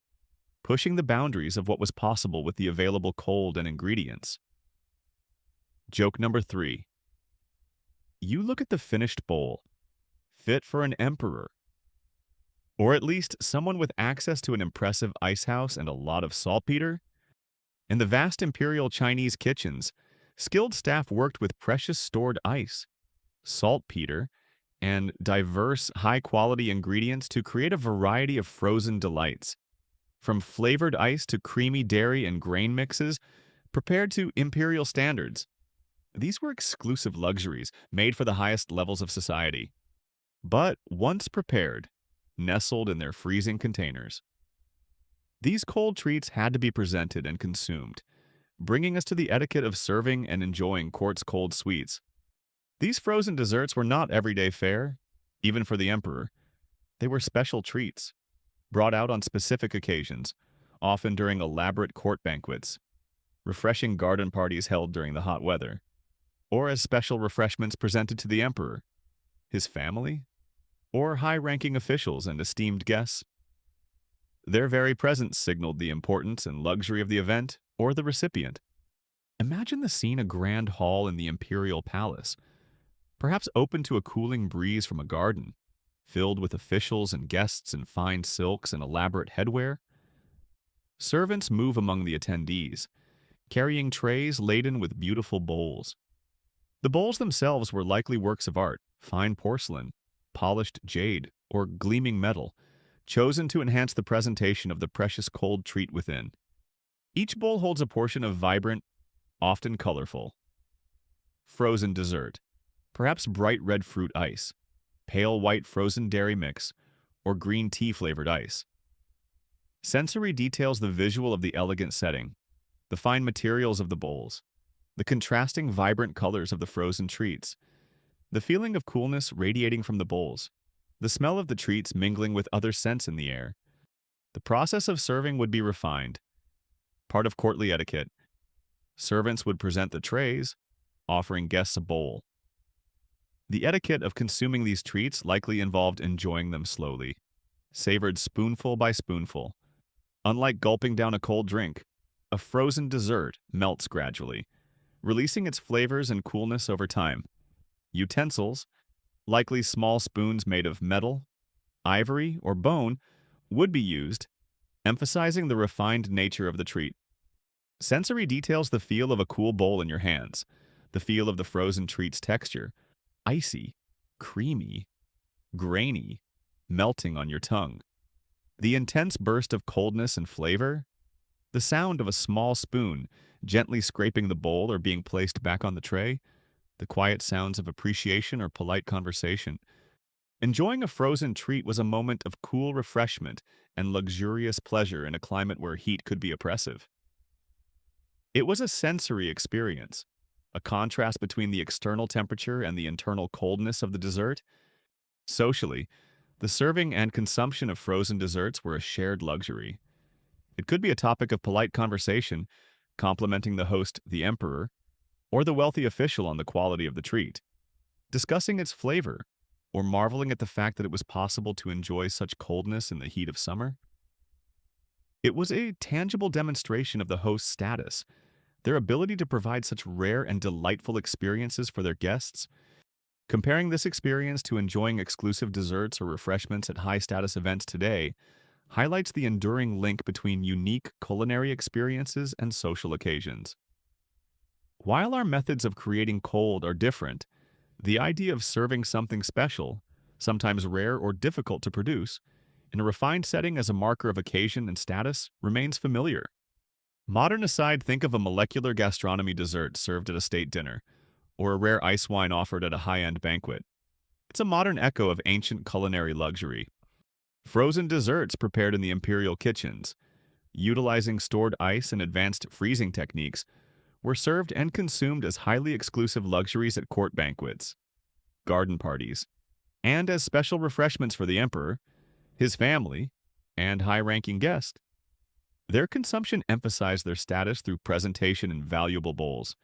pushing the boundaries of what was possible with the available cold and ingredients. Joke number 3. You look at the finished bowl, fit for an emperor, or at least someone with access to an impressive ice house and a lot of saltpeter. In the vast imperial Chinese kitchens, skilled staff worked with precious stored ice, saltpeter, and diverse high-quality ingredients to create a variety of frozen delights. From flavored ice to creamy dairy and grain mixes, prepared to imperial standards. These were exclusive luxuries made for the highest levels of society. But once prepared, nestled in their freezing containers. These cold treats had to be presented and consumed, bringing us to the etiquette of serving and enjoying court's cold sweets. These frozen desserts were not everyday fare, even for the emperor. They were special treats, brought out on specific occasions, often during elaborate court banquets, refreshing garden parties held during the hot weather, or as special refreshments presented to the emperor, his family, or high-ranking officials and esteemed guests. Their very presence signaled the importance and luxury of the event or the recipient. Imagine the scene: a grand hall in the imperial palace, perhaps open to a cooling breeze from a garden, filled with officials and guests in fine silks and elaborate headwear. Servants move among the attendees, carrying trays laden with beautiful bowls. The bowls themselves were likely works of art, fine porcelain, polished jade, or gleaming metal, chosen to enhance the presentation of the precious cold treat within. Each bowl holds a portion of vibrant, often colorful, frozen dessert, perhaps bright red fruit ice, pale white frozen dairy mix, or green tea-flavored ice. Sensory details the visual of the elegant setting, the fine materials of the bowls, the contrasting vibrant colors of the frozen treats, the feeling of coolness radiating from the bowls, the smell of the treats mingling with other scents in the air. The process of serving would be refined, part of courtly etiquette. Servants would present the trays, offering guests a bowl. The etiquette of consuming these treats likely involved enjoying them slowly, savored spoonful by spoonful. Unlike gulping down a cold drink, a frozen dessert melts gradually, releasing its flavors and coolness over time. Utensils, likely small spoons made of metal, ivory, or bone, would be used, emphasizing the refined nature of the treat. Sensory details the feel of a cool bowl in your hands, the feel of the frozen treat's texture, icy, creamy, grainy, melting on your tongue. The intense burst of coldness and flavor, the sound of a small spoon gently scraping the bowl or being placed back on the tray, the quiet sounds of appreciation or polite conversation. Enjoying a frozen treat was a moment of cool refreshment and luxurious pleasure in a climate where heat could be oppressive. It was a sensory experience, a contrast between the external temperature and the internal coldness of the dessert. Socially, the serving and consumption of frozen desserts were a shared luxury. It could be a topic of polite conversation, complimenting the host, the emperor, or the wealthy official on the quality of the treat, discussing its flavor, or marveling at the fact that it was possible to enjoy such coldness in the heat of summer? It was a tangible demonstration of the host's status, their ability to provide such rare and delightful experiences for their guests. Comparing this experience to enjoying exclusive desserts or refreshments at high-status events today highlights the enduring link between unique culinary experiences and social occasions. While our methods of creating cold are different, the idea of serving something special, sometimes rare or difficult to produce, in a refined setting as a marker of occasion and status remains familiar. Modern aside, think of a molecular gastronomy dessert served at a state dinner, or a rare ice wine offered at a high-end banquet. It's a modern echo of ancient culinary luxury. Frozen desserts prepared in the imperial kitchens, utilizing stored ice and advanced freezing techniques, were served and consumed as highly exclusive luxuries at court banquets, garden parties, and as special refreshments for the emperor, his family, and high-ranking guests. Their consumption emphasized their status through presentation in valuable bowls,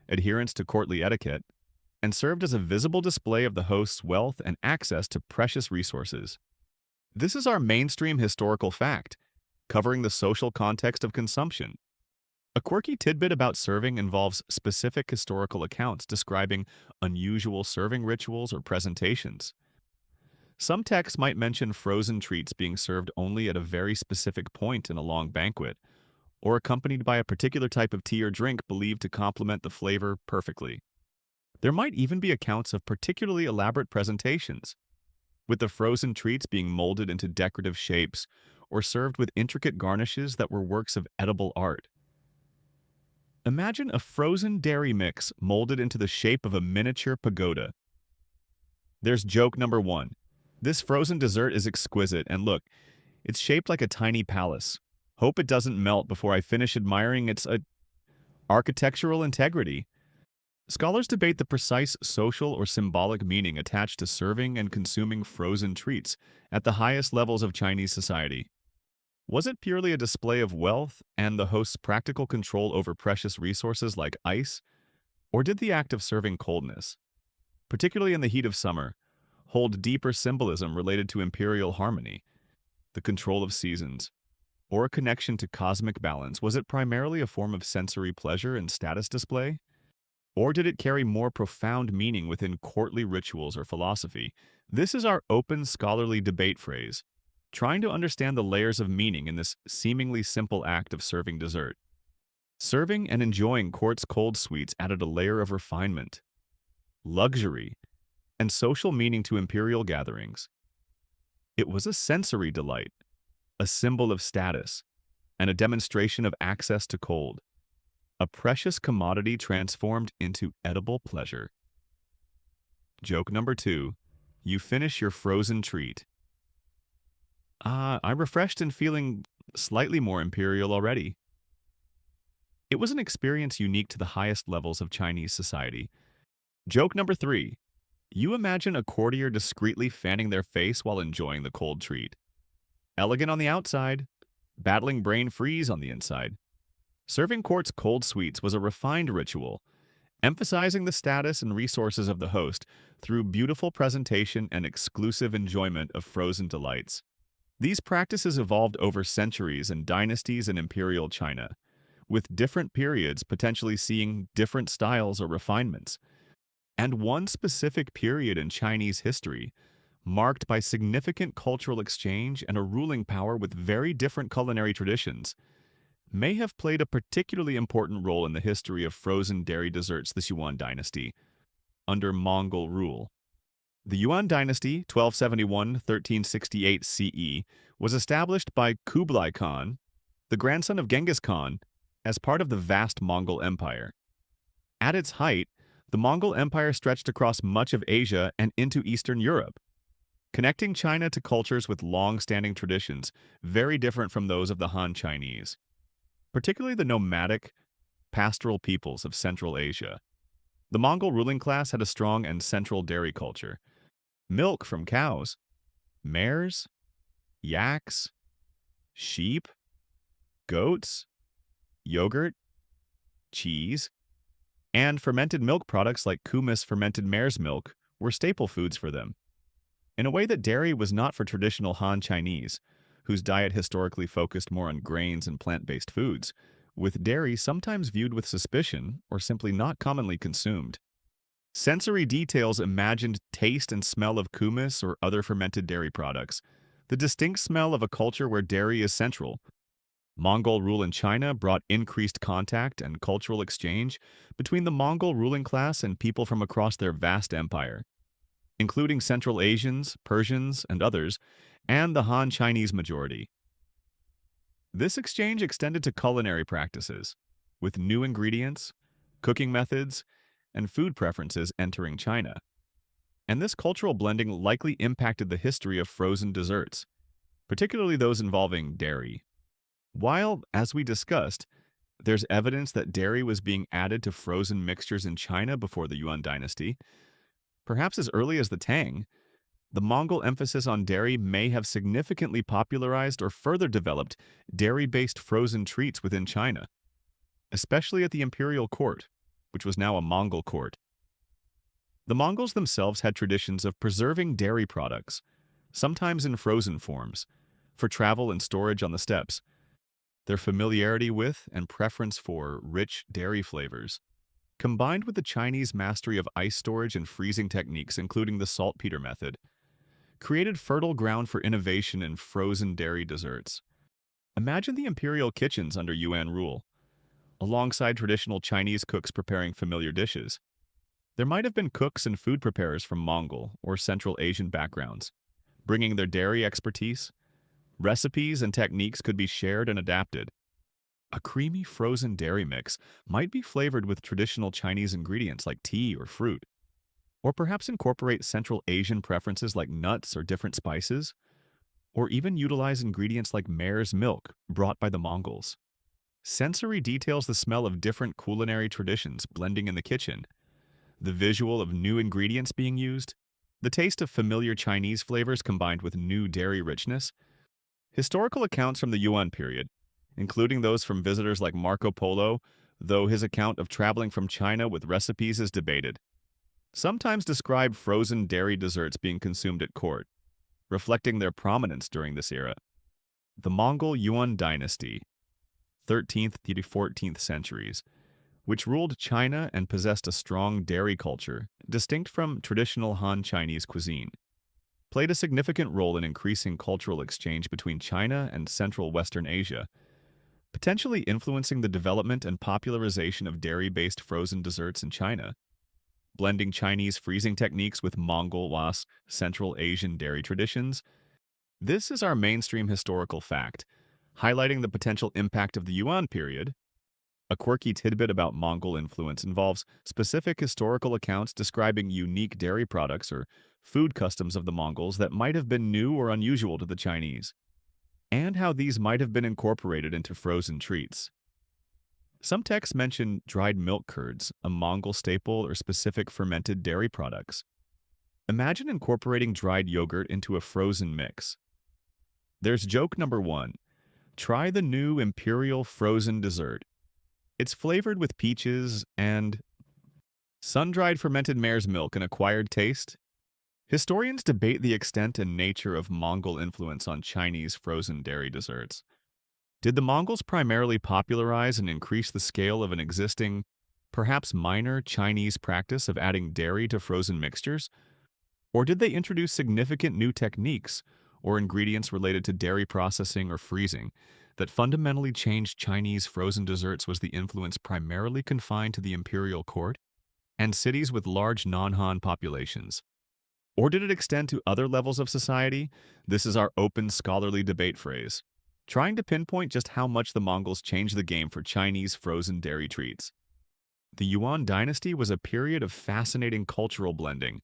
adherence to courtly etiquette, and served as a visible display of the host's wealth and access to precious resources. This is our mainstream historical fact, covering the social context of consumption. A quirky tidbit about serving involves specific historical accounts describing unusual serving rituals or presentations. Some texts might mention frozen treats being served only at a very specific point in a long banquet, or accompanied by a particular type of tea or drink believed to complement the flavor perfectly. There might even be accounts of particularly elaborate presentations, with the frozen treats being molded into decorative shapes or served with intricate garnishes that were works of edible art. Imagine a frozen dairy mix molded into the shape of a miniature pagoda. There's joke number one. This frozen dessert is exquisite, and look, it's shaped like a tiny palace. Hope it doesn't melt before I finish admiring its architectural integrity. Scholars debate the precise social or symbolic meaning attached to serving and consuming frozen treats at the highest levels of Chinese society. Was it purely a display of wealth and the host's practical control over precious resources like ice, or did the act of serving coldness, particularly in the heat of summer, hold deeper symbolism related to imperial harmony, the control of seasons, or a connection to cosmic balance? Was it primarily a form of sensory pleasure and status display? Or did it carry more profound meaning within courtly rituals or philosophy? This is our open scholarly debate phrase, trying to understand the layers of meaning in this seemingly simple act of serving dessert. Serving and enjoying court's cold sweets added a layer of refinement, luxury, and social meaning to imperial gatherings. It was a sensory delight, a symbol of status, and a demonstration of access to cold, a precious commodity transformed into edible pleasure. Joke number two. You finish your frozen treat. I'm refreshed and feeling slightly more imperial already. It was an experience unique to the highest levels of Chinese society. Joke number three. You imagine a courtier discreetly fanning their face while enjoying the cold treat. Elegant on the outside, battling brain freeze on the inside. Serving court's cold sweets was a refined ritual, emphasizing the status and resources of the host through beautiful presentation and exclusive enjoyment of frozen delights. These practices evolved over centuries and dynasties in imperial China, with different periods potentially seeing different styles or refinements. And one specific period in Chinese history, marked by significant cultural exchange and a ruling power with very different culinary traditions, may have played a particularly important role in the history of frozen dairy desserts, the Yuan dynasty, under Mongol rule. The Yuan dynasty, 1271-1368 CE, was established by Kublai Khan, the grandson of Genghis Khan, as part of the vast Mongol Empire. At its height, the Mongol Empire stretched across much of Asia and into Eastern Europe, connecting China to cultures with long-standing traditions very different from those of the Han Chinese, particularly the nomadic, pastoral peoples of Central Asia. The Mongol ruling class had a strong and central dairy culture. Milk from cows, mares, yaks, sheep, goats, yogurt, cheese, and fermented milk products like kumis fermented mare's milk were staple foods for them. in a way that dairy was not for traditional Han Chinese, whose diet historically focused more on grains and plant-based foods, with dairy sometimes viewed with suspicion or simply not commonly consumed. Sensory details imagined taste and smell of kumis or other fermented dairy products, the distinct smell of a culture where dairy is central. Mongol rule in China brought increased contact and cultural exchange between the Mongol ruling class and people from across their vast empire, including Central Asians, Persians, and others, and the Han Chinese majority. This exchange extended to culinary practices, with new ingredients, cooking methods, and food preferences entering China. And this cultural blending likely impacted the history of frozen desserts, particularly those involving dairy. While, as we discussed, there's evidence that dairy was being added to frozen mixtures in China before the Yuan dynasty, perhaps as early as the Tang, the Mongol emphasis on dairy may have significantly popularized or further developed dairy-based frozen treats within China, especially at the imperial court, which was now a Mongol court. The Mongols themselves had traditions of preserving dairy products, sometimes in frozen forms, for travel and storage on the steppes. Their familiarity with and preference for rich dairy flavors, combined with the Chinese mastery of ice storage and freezing techniques, including the saltpeter method, created fertile ground for innovation in frozen dairy desserts. Imagine the imperial kitchens under Yuan rule, alongside traditional Chinese cooks preparing familiar dishes. There might have been cooks and food preparers from Mongol or Central Asian backgrounds, bringing their dairy expertise. Recipes and techniques could be shared and adapted. A creamy frozen dairy mix might be flavored with traditional Chinese ingredients like tea or fruit, or perhaps incorporate Central Asian preferences like nuts or different spices, or even utilize ingredients like mare's milk brought by the Mongols. Sensory details the smell of different culinary traditions blending in the kitchen, the visual of new ingredients being used, the taste of familiar Chinese flavors combined with new dairy richness. Historical accounts from the Yuan period, including those from visitors like Marco Polo, though his account of traveling from China with recipes is debated, sometimes describe frozen dairy desserts being consumed at court, reflecting their prominence during this era. The Mongol Yuan dynasty, 13th to 14th centuries, which ruled China and possessed a strong dairy culture, distinct from traditional Han Chinese cuisine, played a significant role in increasing cultural exchange between China and Central Western Asia, potentially influencing the development and popularization of dairy-based frozen desserts in China, blending Chinese freezing techniques with Mongol-was Central Asian dairy traditions. This is our mainstream historical fact, highlighting the potential impact of the Yuan period. A quirky tidbit about Mongol influence involves specific historical accounts describing unique dairy products or food customs of the Mongols that might have been new or unusual to the Chinese, and how these might have been incorporated into frozen treats. Some texts mention dried milk curds, a Mongol staple or specific fermented dairy products. Imagine incorporating dried yogurt into a frozen mix. There's joke number 1. Try the new Imperial frozen dessert. It's flavored with peaches and sun-dried fermented mare's milk, an acquired taste. Historians debate the extent and nature of Mongol influence on Chinese frozen dairy desserts. Did the Mongols primarily popularize and increase the scale of an existing, perhaps minor, Chinese practice of adding dairy to frozen mixtures? Or did they introduce significant new techniques or ingredients related to dairy processing or freezing that fundamentally changed Chinese frozen desserts? Was the influence primarily confined to the imperial court and cities with large non-Han populations? Or did it extend to other levels of society? This is our open scholarly debate phrase, trying to pinpoint just how much the Mongols changed the game for Chinese frozen dairy treats. The Yuan dynasty was a period of fascinating cultural blending,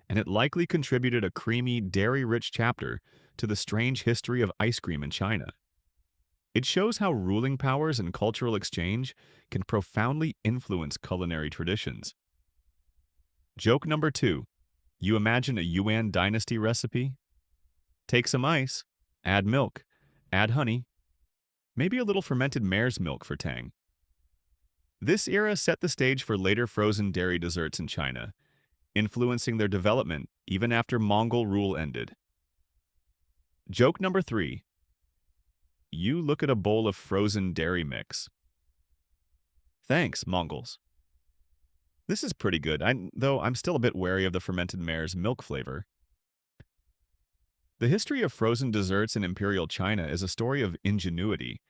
and it likely contributed a creamy, dairy-rich chapter to the strange history of ice cream in China. It shows how ruling powers and cultural exchange can profoundly influence culinary traditions. Joke number 2. You imagine a Yuan dynasty recipe? Take some ice, add milk, add honey, maybe a little fermented mare's milk for tang. This era set the stage for later frozen dairy desserts in China, influencing their development even after Mongol rule ended. Joke number 3. You look at a bowl of frozen dairy mix. Thanks, Mongols. This is pretty good, though I'm still a bit wary of the fermented mare's milk flavor. The history of frozen desserts in Imperial China is a story of ingenuity,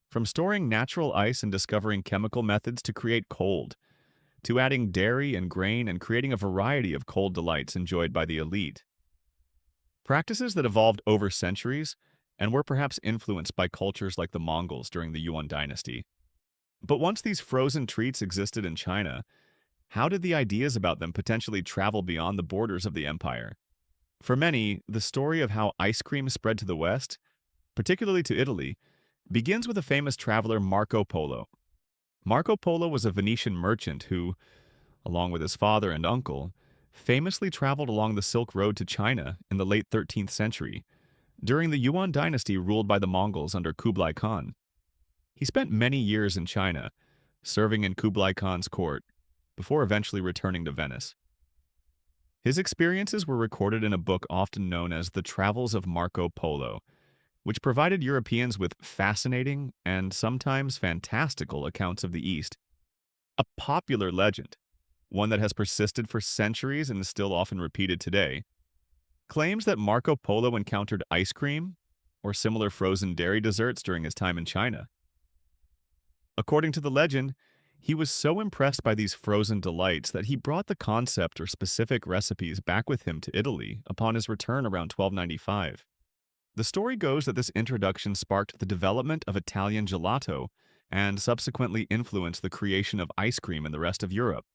from storing natural ice and discovering chemical methods to create cold, to adding dairy and grain and creating a variety of cold delights enjoyed by the elite. Practices that evolved over centuries and were perhaps influenced by cultures like the Mongols during the Yuan dynasty. But once these frozen treats existed in China, how did the ideas about them potentially travel beyond the borders of the empire? For many, the story of how ice cream spread to the West, particularly to Italy, begins with a famous traveler Marco Polo. Marco Polo was a Venetian merchant who, along with his father and uncle, famously traveled along the Silk Road to China in the late 13th century, during the Yuan dynasty ruled by the Mongols under Kublai Khan. He spent many years in China, serving in Kublai Khan's court, before eventually returning to Venice. His experiences were recorded in a book often known as The Travels of Marco Polo, which provided Europeans with fascinating and sometimes fantastical accounts of the East. A popular legend, one that has persisted for centuries and is still often repeated today, claims that Marco Polo encountered ice cream or similar frozen dairy desserts during his time in China. According to the legend, he was so impressed by these frozen delights that he brought the concept or specific recipes back with him to Italy upon his return around 1295. The story goes that this introduction sparked the development of Italian gelato and subsequently influenced the creation of ice cream in the rest of Europe,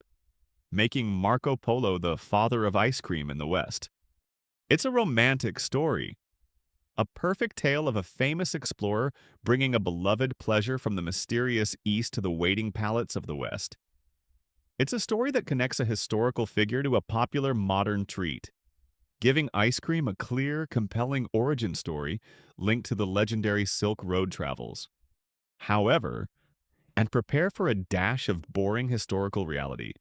making Marco Polo the father of ice cream in the West. It's a romantic story, a perfect tale of a famous explorer bringing a beloved pleasure from the mysterious East to the waiting palates of the West. It's a story that connects a historical figure to a popular modern treat, giving ice cream a clear, compelling origin story linked to the legendary Silk Road travels. However, and prepare for a dash of boring historical reality.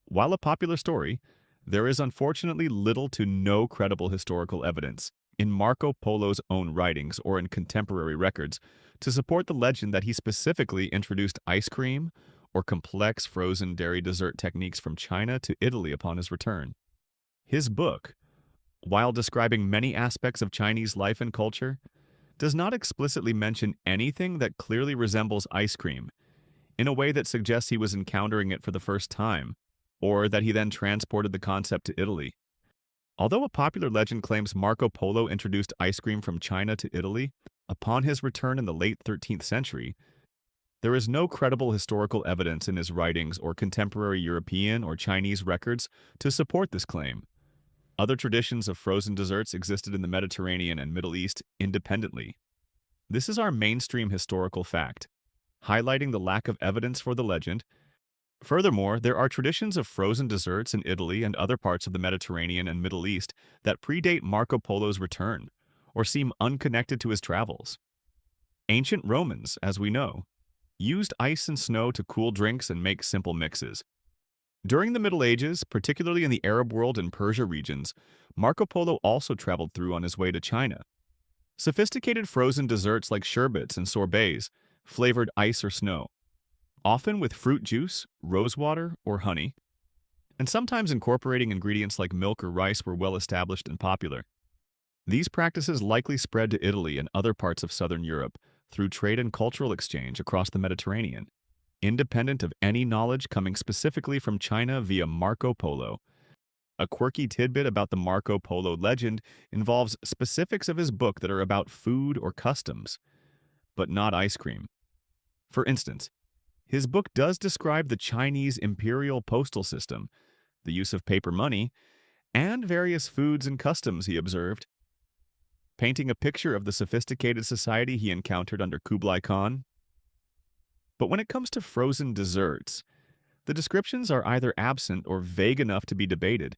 While a popular story, there is unfortunately little to no credible historical evidence in Marco Polo's own writings or in contemporary records to support the legend that he specifically introduced ice cream or complex frozen dairy dessert techniques from China to Italy upon his return. His book, while describing many aspects of Chinese life and culture, does not explicitly mention anything that clearly resembles ice cream in a way that suggests he was encountering it for the first time, or that he then transported the concept to Italy. Although a popular legend claims Marco Polo introduced ice cream from China to Italy upon his return in the late 13th century, there is no credible historical evidence in his writings or contemporary European or Chinese records to support this claim. Other traditions of frozen desserts existed in the Mediterranean and Middle East independently. This is our mainstream historical fact, highlighting the lack of evidence for the legend. Furthermore, there are traditions of frozen desserts in Italy and other parts of the Mediterranean and Middle East that predate Marco Polo's return, or seem unconnected to his travels. Ancient Romans, as we know, used ice and snow to cool drinks and make simple mixes. During the Middle Ages, particularly in the Arab world and Persia regions, Marco Polo also traveled through on his way to China. Sophisticated frozen desserts like sherbets and sorbets flavored ice or snow, often with fruit juice, rosewater, or honey, and sometimes incorporating ingredients like milk or rice were well established and popular. These practices likely spread to Italy and other parts of southern Europe through trade and cultural exchange across the Mediterranean, independent of any knowledge coming specifically from China via Marco Polo. A quirky tidbit about the Marco Polo legend involves specifics of his book that are about food or customs, but not ice cream. For instance, his book does describe the Chinese imperial postal system, the use of paper money, and various foods and customs he observed, painting a picture of the sophisticated society he encountered under Kublai Khan. But when it comes to frozen desserts, the descriptions are either absent or vague enough to be debated.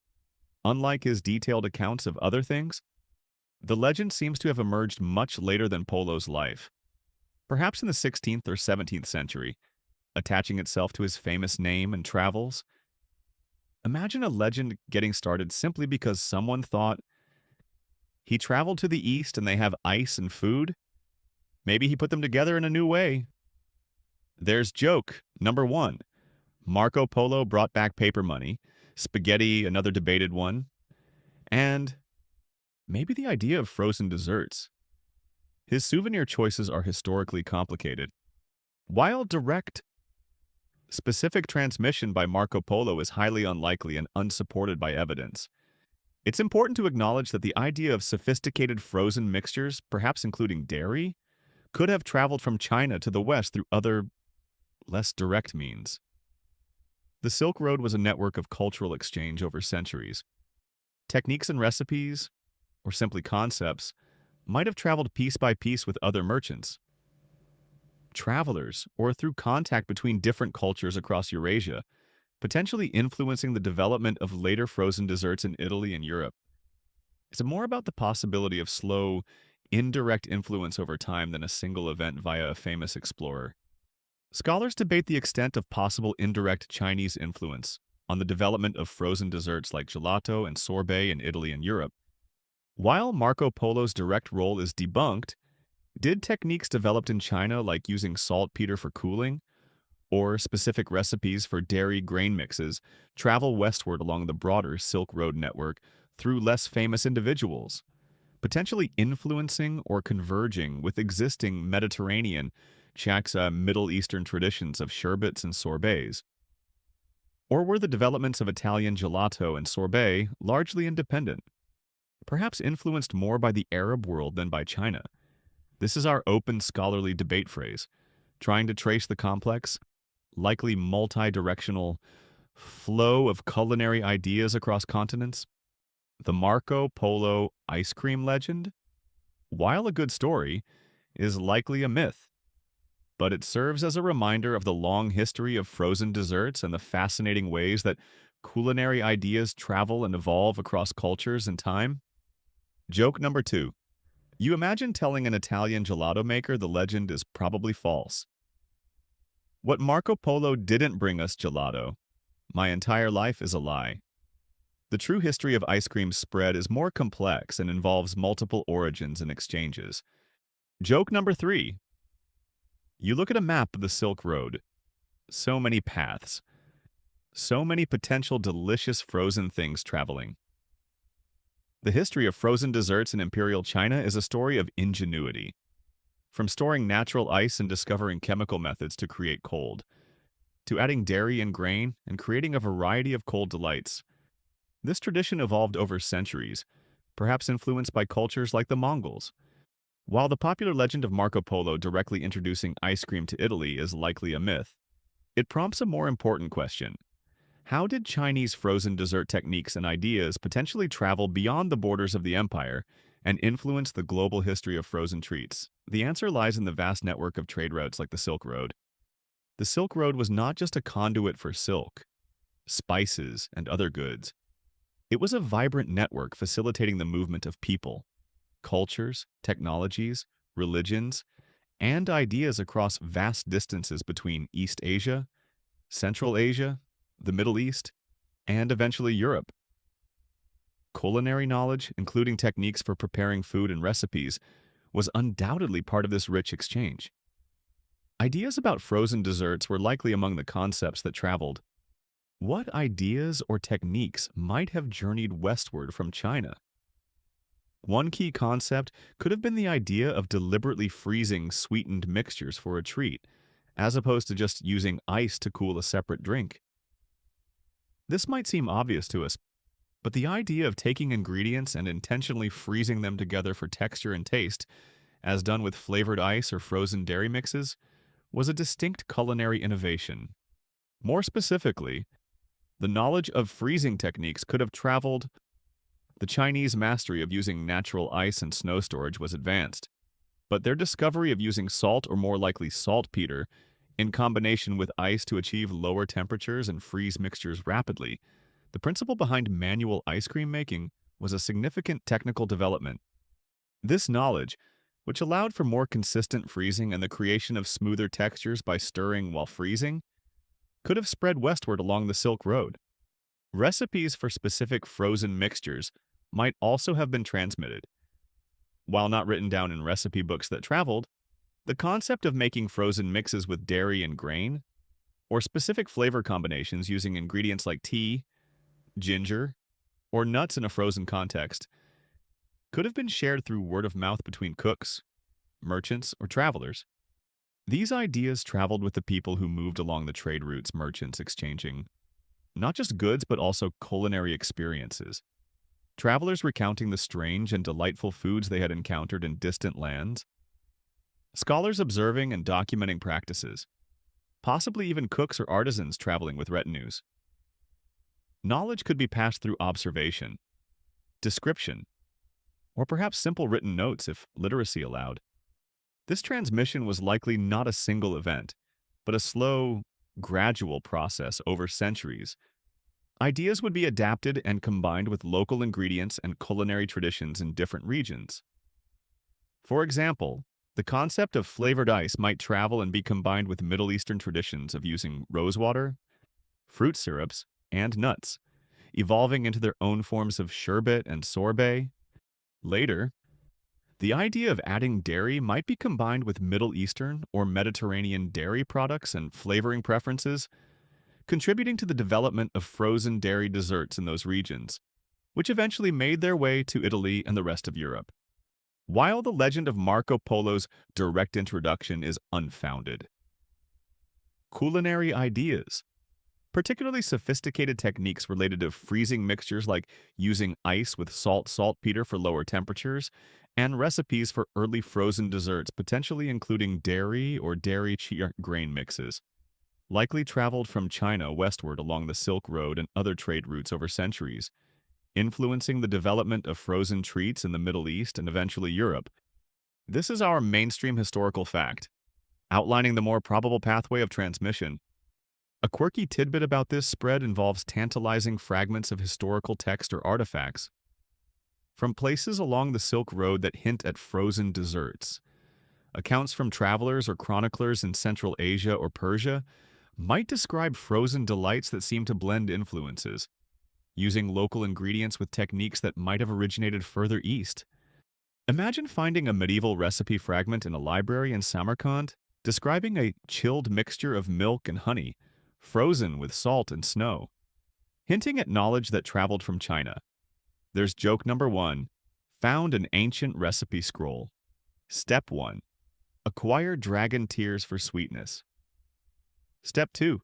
Unlike his detailed accounts of other things, the legend seems to have emerged much later than Polo's life, perhaps in the 16th or 17th century, attaching itself to his famous name and travels. Imagine a legend getting started simply because someone thought he traveled to the east and they have ice and food. Maybe he put them together in a new way. There's joke number one. Marco Polo brought back paper money, spaghetti, another debated one, and maybe the idea of frozen desserts. His souvenir choices are historically complicated. While direct, specific transmission by Marco Polo is highly unlikely and unsupported by evidence, it's important to acknowledge that the idea of sophisticated frozen mixtures, perhaps including dairy, could have traveled from China to the West through other, less direct means. The Silk Road was a network of cultural exchange over centuries. Techniques and recipes, or simply concepts, might have traveled piece by piece with other merchants, travelers, or through contact between different cultures across Eurasia, potentially influencing the development of later frozen desserts in Italy and Europe. It's more about the possibility of slow, indirect influence over time than a single event via a famous explorer. Scholars debate the extent of possible indirect Chinese influence on the development of frozen desserts like gelato and sorbet in Italy and Europe. While Marco Polo's direct role is debunked, did techniques developed in China like using saltpeter for cooling or specific recipes for dairy grain mixes travel westward along the broader Silk Road network through less famous individuals, potentially influencing or converging with existing Mediterranean Chaksa Middle Eastern traditions of sherbets and sorbets? Or were the developments of Italian gelato and sorbet largely independent, perhaps influenced more by the Arab world than by China? This is our open scholarly debate phrase, trying to trace the complex, likely multi-directional flow of culinary ideas across continents. The Marco Polo ice cream legend, while a good story, is likely a myth, but it serves as a reminder of the long history of frozen desserts and the fascinating ways that culinary ideas travel and evolve across cultures and time. Joke number two. You imagine telling an Italian gelato maker the legend is probably false. What Marco Polo didn't bring us gelato. My entire life is a lie. The true history of ice cream's spread is more complex and involves multiple origins and exchanges. Joke number three. You look at a map of the Silk Road. So many paths. So many potential delicious frozen things traveling. The history of frozen desserts in Imperial China is a story of ingenuity. From storing natural ice and discovering chemical methods to create cold, to adding dairy and grain and creating a variety of cold delights. This tradition evolved over centuries, perhaps influenced by cultures like the Mongols. While the popular legend of Marco Polo directly introducing ice cream to Italy is likely a myth, it prompts a more important question. How did Chinese frozen dessert techniques and ideas potentially travel beyond the borders of the empire and influence the global history of frozen treats? The answer lies in the vast network of trade routes like the Silk Road. The Silk Road was not just a conduit for silk, spices, and other goods. It was a vibrant network facilitating the movement of people, cultures, technologies, religions, and ideas across vast distances between East Asia, Central Asia, the Middle East, and eventually Europe. Culinary knowledge, including techniques for preparing food and recipes, was undoubtedly part of this rich exchange. Ideas about frozen desserts were likely among the concepts that traveled. What ideas or techniques might have journeyed westward from China? One key concept could have been the idea of deliberately freezing sweetened mixtures for a treat, as opposed to just using ice to cool a separate drink. This might seem obvious to us, but the idea of taking ingredients and intentionally freezing them together for texture and taste, as done with flavored ice or frozen dairy mixes, was a distinct culinary innovation. More specifically, the knowledge of freezing techniques could have traveled. The Chinese mastery of using natural ice and snow storage was advanced, but their discovery of using salt or more likely saltpeter in combination with ice to achieve lower temperatures and freeze mixtures rapidly, the principle behind manual ice cream making was a significant technical development. This knowledge, which allowed for more consistent freezing and the creation of smoother textures by stirring while freezing, could have spread westward along the Silk Road. Recipes for specific frozen mixtures might also have been transmitted. While not written down in recipe books that traveled, the concept of making frozen mixes with dairy and grain, or specific flavor combinations using ingredients like tea, ginger, or nuts in a frozen context, could have been shared through word of mouth between cooks, merchants, or travelers. These ideas traveled with the people who moved along the trade routes, merchants exchanging not just goods but also culinary experiences. Travelers recounting the strange and delightful foods they had encountered in distant lands, scholars observing and documenting practices, possibly even cooks or artisans traveling with retinues. Knowledge could be passed through observation, description, or perhaps simple written notes if literacy allowed. This transmission was likely not a single event, but a slow, gradual process over centuries. Ideas would be adapted and combined with local ingredients and culinary traditions in different regions. For example, the concept of flavored ice might travel and be combined with Middle Eastern traditions of using rosewater, fruit syrups, and nuts, evolving into their own forms of sherbet and sorbet. Later, the idea of adding dairy might be combined with Middle Eastern or Mediterranean dairy products and flavoring preferences, contributing to the development of frozen dairy desserts in those regions, which eventually made their way to Italy and the rest of Europe. While the legend of Marco Polo's direct introduction is unfounded, culinary ideas, particularly sophisticated techniques related to freezing mixtures like using ice with saltpeter for lower temperatures, and recipes for early frozen desserts, potentially including dairy or grain mixes, likely traveled from China westward along the Silk Road and other trade routes over centuries, influencing the development of frozen treats in the Middle East and eventually Europe. This is our mainstream historical fact, outlining the more probable pathway of transmission. A quirky tidbit about this spread involves tantalizing fragments of historical text or artifacts from places along the Silk Road that hint at frozen desserts. Accounts from travelers or chroniclers in Central Asia or Persia might describe frozen delights that seem to blend influences, using local ingredients with techniques that might have originated further east. Imagine finding a medieval recipe fragment in a library in Samarkand, describing a chilled mixture of milk and honey, frozen with salt and snow, hinting at knowledge that traveled from China. There's joke number 1, found an ancient recipe scroll. Step 1, acquire dragon tears for sweetness. Step 2,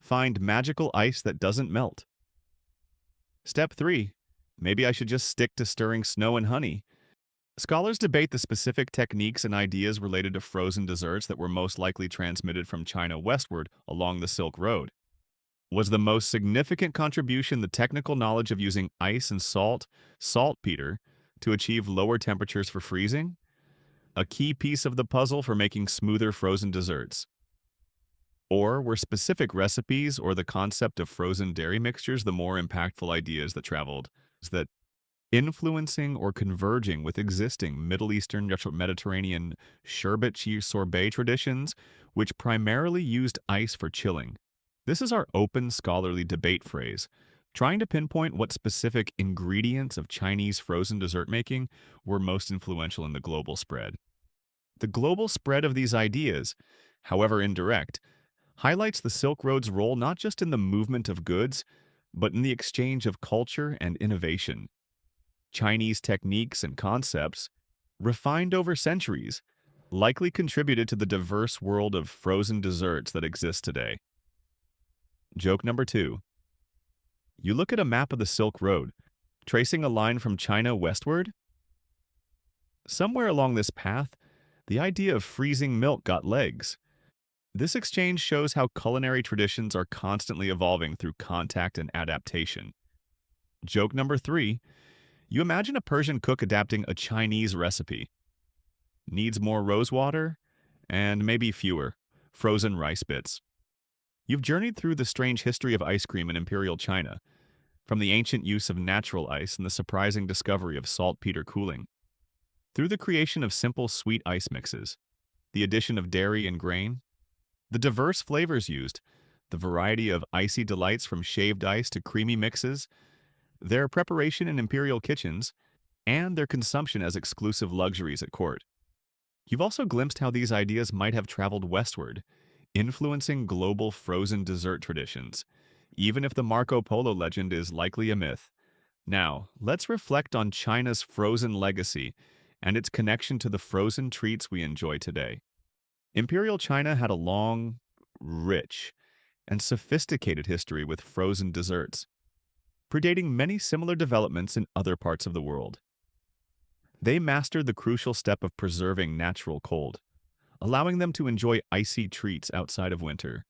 find magical ice that doesn't melt. Step 3, maybe I should just stick to stirring snow and honey. Scholars debate the specific techniques and ideas related to frozen desserts that were most likely transmitted from China westward along the Silk Road. Was the most significant contribution the technical knowledge of using ice and saltpeter, to achieve lower temperatures for freezing? A key piece of the puzzle for making smoother frozen desserts. Or were specific recipes or the concept of frozen dairy mixtures the more impactful ideas that traveled, that influencing or converging with existing Middle Eastern Mediterranean sherbet sorbet traditions, which primarily used ice for chilling? This is our open scholarly debate phrase, trying to pinpoint what specific ingredients of Chinese frozen dessert making were most influential in the global spread. The global spread of these ideas, however indirect, highlights the Silk Road's role not just in the movement of goods, but in the exchange of culture and innovation. Chinese techniques and concepts, refined over centuries, likely contributed to the diverse world of frozen desserts that exists today. Joke number 2. You look at a map of the Silk Road, tracing a line from China westward. Somewhere along this path, the idea of freezing milk got legs. This exchange shows how culinary traditions are constantly evolving through contact and adaptation. Joke number 3. You imagine a Persian cook adapting a Chinese recipe. Needs more rosewater and maybe fewer frozen rice bits. You've journeyed through the strange history of ice cream in Imperial China, from the ancient use of natural ice and the surprising discovery of saltpeter cooling, through the creation of simple sweet ice mixes, the addition of dairy and grain, the diverse flavors used, the variety of icy delights from shaved ice to creamy mixes, their preparation in imperial kitchens, and their consumption as exclusive luxuries at court. You've also glimpsed how these ideas might have traveled westward, influencing global frozen dessert traditions, even if the Marco Polo legend is likely a myth. Now, let's reflect on China's frozen legacy and its connection to the frozen treats we enjoy today. Imperial China had a long, rich, and sophisticated history with frozen desserts, predating many similar developments in other parts of the world. They mastered the crucial step of preserving natural cold, allowing them to enjoy icy treats outside of winter.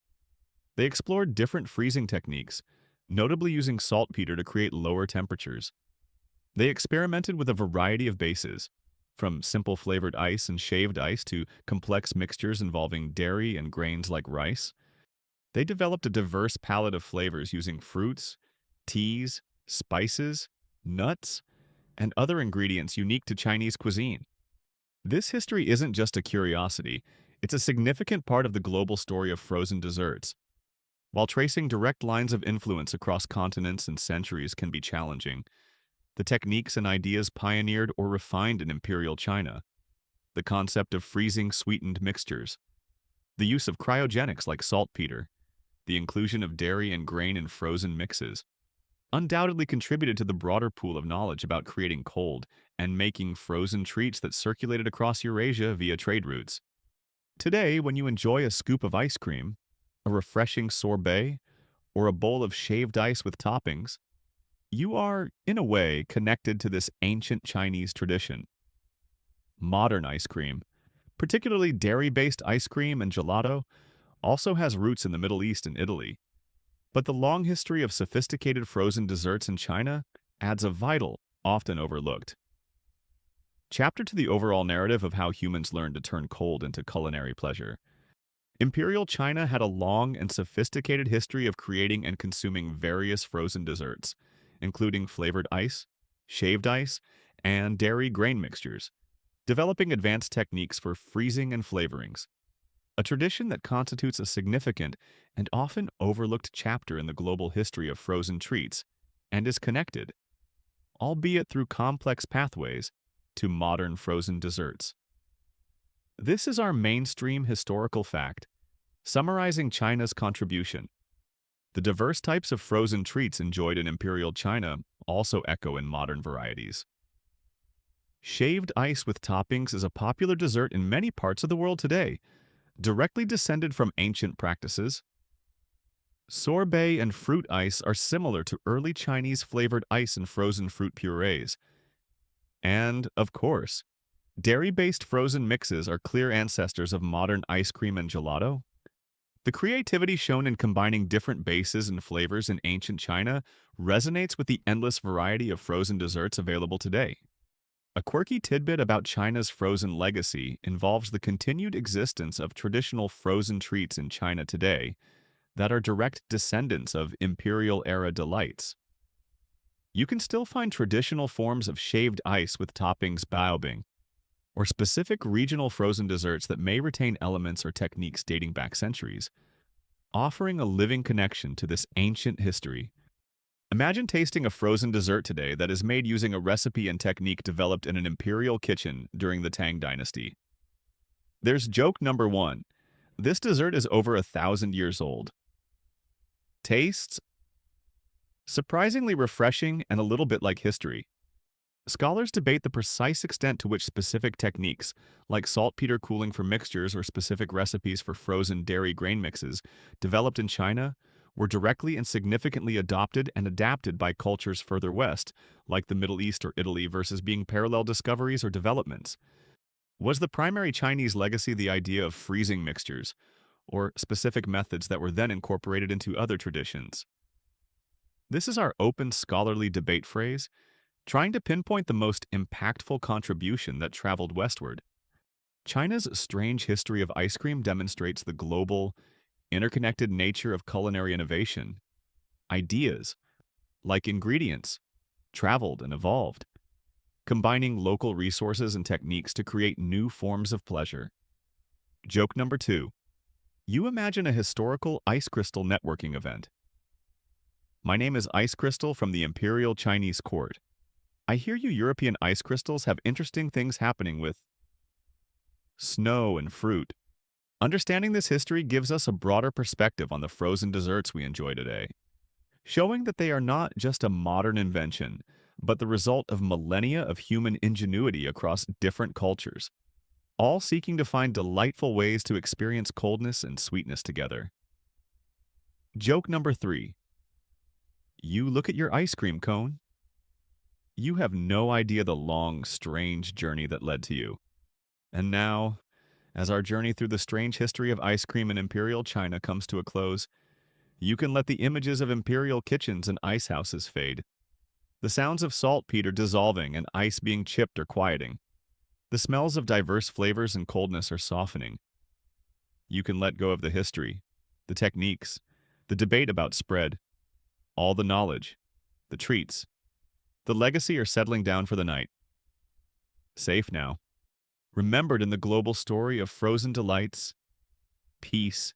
They explored different freezing techniques, notably using saltpeter to create lower temperatures. They experimented with a variety of bases, from simple flavored ice and shaved ice to complex mixtures involving dairy and grains like rice. They developed a diverse palette of flavors using fruits, teas, spices, nuts, and other ingredients unique to Chinese cuisine. This history isn't just a curiosity, it's a significant part of the global story of frozen desserts. While tracing direct lines of influence across continents and centuries can be challenging, the techniques and ideas pioneered or refined in Imperial China, the concept of freezing sweetened mixtures, the use of cryogenics like saltpeter, the inclusion of dairy and grain in frozen mixes, undoubtedly contributed to the broader pool of knowledge about creating cold and making frozen treats that circulated across Eurasia via trade routes. Today, when you enjoy a scoop of ice cream, a refreshing sorbet, or a bowl of shaved ice with toppings, you are, in a way, connected to this ancient Chinese tradition. Modern ice cream, particularly dairy-based ice cream and gelato, also has roots in the Middle East and Italy. But the long history of sophisticated frozen desserts in China adds a vital, often overlooked chapter to the overall narrative of how humans learned to turn cold into culinary pleasure. Imperial China had a long and sophisticated history of creating and consuming various frozen desserts, including flavored ice, shaved ice, and dairy grain mixtures, developing advanced techniques for freezing and flavorings, a tradition that constitutes a significant and often overlooked chapter in the global history of frozen treats and is connected, albeit through complex pathways, to modern frozen desserts. This is our mainstream historical fact, summarizing China's contribution. The diverse types of frozen treats enjoyed in Imperial China also echo in modern varieties. Shaved ice with toppings is a popular dessert in many parts of the world today, directly descended from ancient practices. Sorbet and fruit ice are similar to early Chinese flavored ice and frozen fruit purees. And, of course, dairy-based frozen mixes are clear ancestors of modern ice cream and gelato. The creativity shown in combining different bases and flavors in ancient China resonates with the endless variety of frozen desserts available today. A quirky tidbit about China's frozen legacy involves the continued existence of traditional frozen treats in China today that are direct descendants of imperial-era delights. You can still find traditional forms of shaved ice with toppings baobing, or specific regional frozen desserts that may retain elements or techniques dating back centuries, offering a living connection to this ancient history. Imagine tasting a frozen dessert today that is made using a recipe and technique developed in an imperial kitchen during the Tang Dynasty. There's joke number one. This dessert is over 1,000 years old. Tastes surprisingly refreshing and a little bit like history. Scholars debate the precise extent to which specific techniques, like saltpeter cooling for mixtures or specific recipes for frozen dairy grain mixes, developed in China, were directly and significantly adopted and adapted by cultures further west, like the Middle East or Italy, versus being parallel discoveries or developments. Was the primary Chinese legacy the idea of freezing mixtures, or specific methods that were then incorporated into other traditions? This is our open scholarly debate phrase, trying to pinpoint the most impactful contribution that traveled westward. China's strange history of ice cream demonstrates the global, interconnected nature of culinary innovation. Ideas, like ingredients, traveled and evolved, combining local resources and techniques to create new forms of pleasure. Joke number two. You imagine a historical ice crystal networking event. My name is Ice Crystal from the Imperial Chinese court. I hear you European ice crystals have interesting things happening with snow and fruit. Understanding this history gives us a broader perspective on the frozen desserts we enjoy today, showing that they are not just a modern invention, but the result of millennia of human ingenuity across different cultures, all seeking to find delightful ways to experience coldness and sweetness together. Joke number 3. You look at your ice cream cone. You have no idea the long, strange journey that led to you. And now, as our journey through the strange history of ice cream in Imperial China comes to a close, you can let the images of imperial kitchens and ice houses fade. The sounds of saltpeter dissolving and ice being chipped are quieting. The smells of diverse flavors and coldness are softening. You can let go of the history, the techniques, the debate about spread, all the knowledge, the treats. The legacy are settling down for the night. Safe now. Remembered in the global story of frozen delights, peace,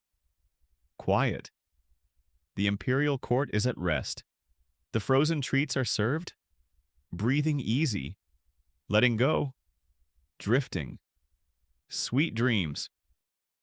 quiet. The imperial court is at rest. The frozen treats are served, breathing easy, letting go, drifting. Sweet dreams.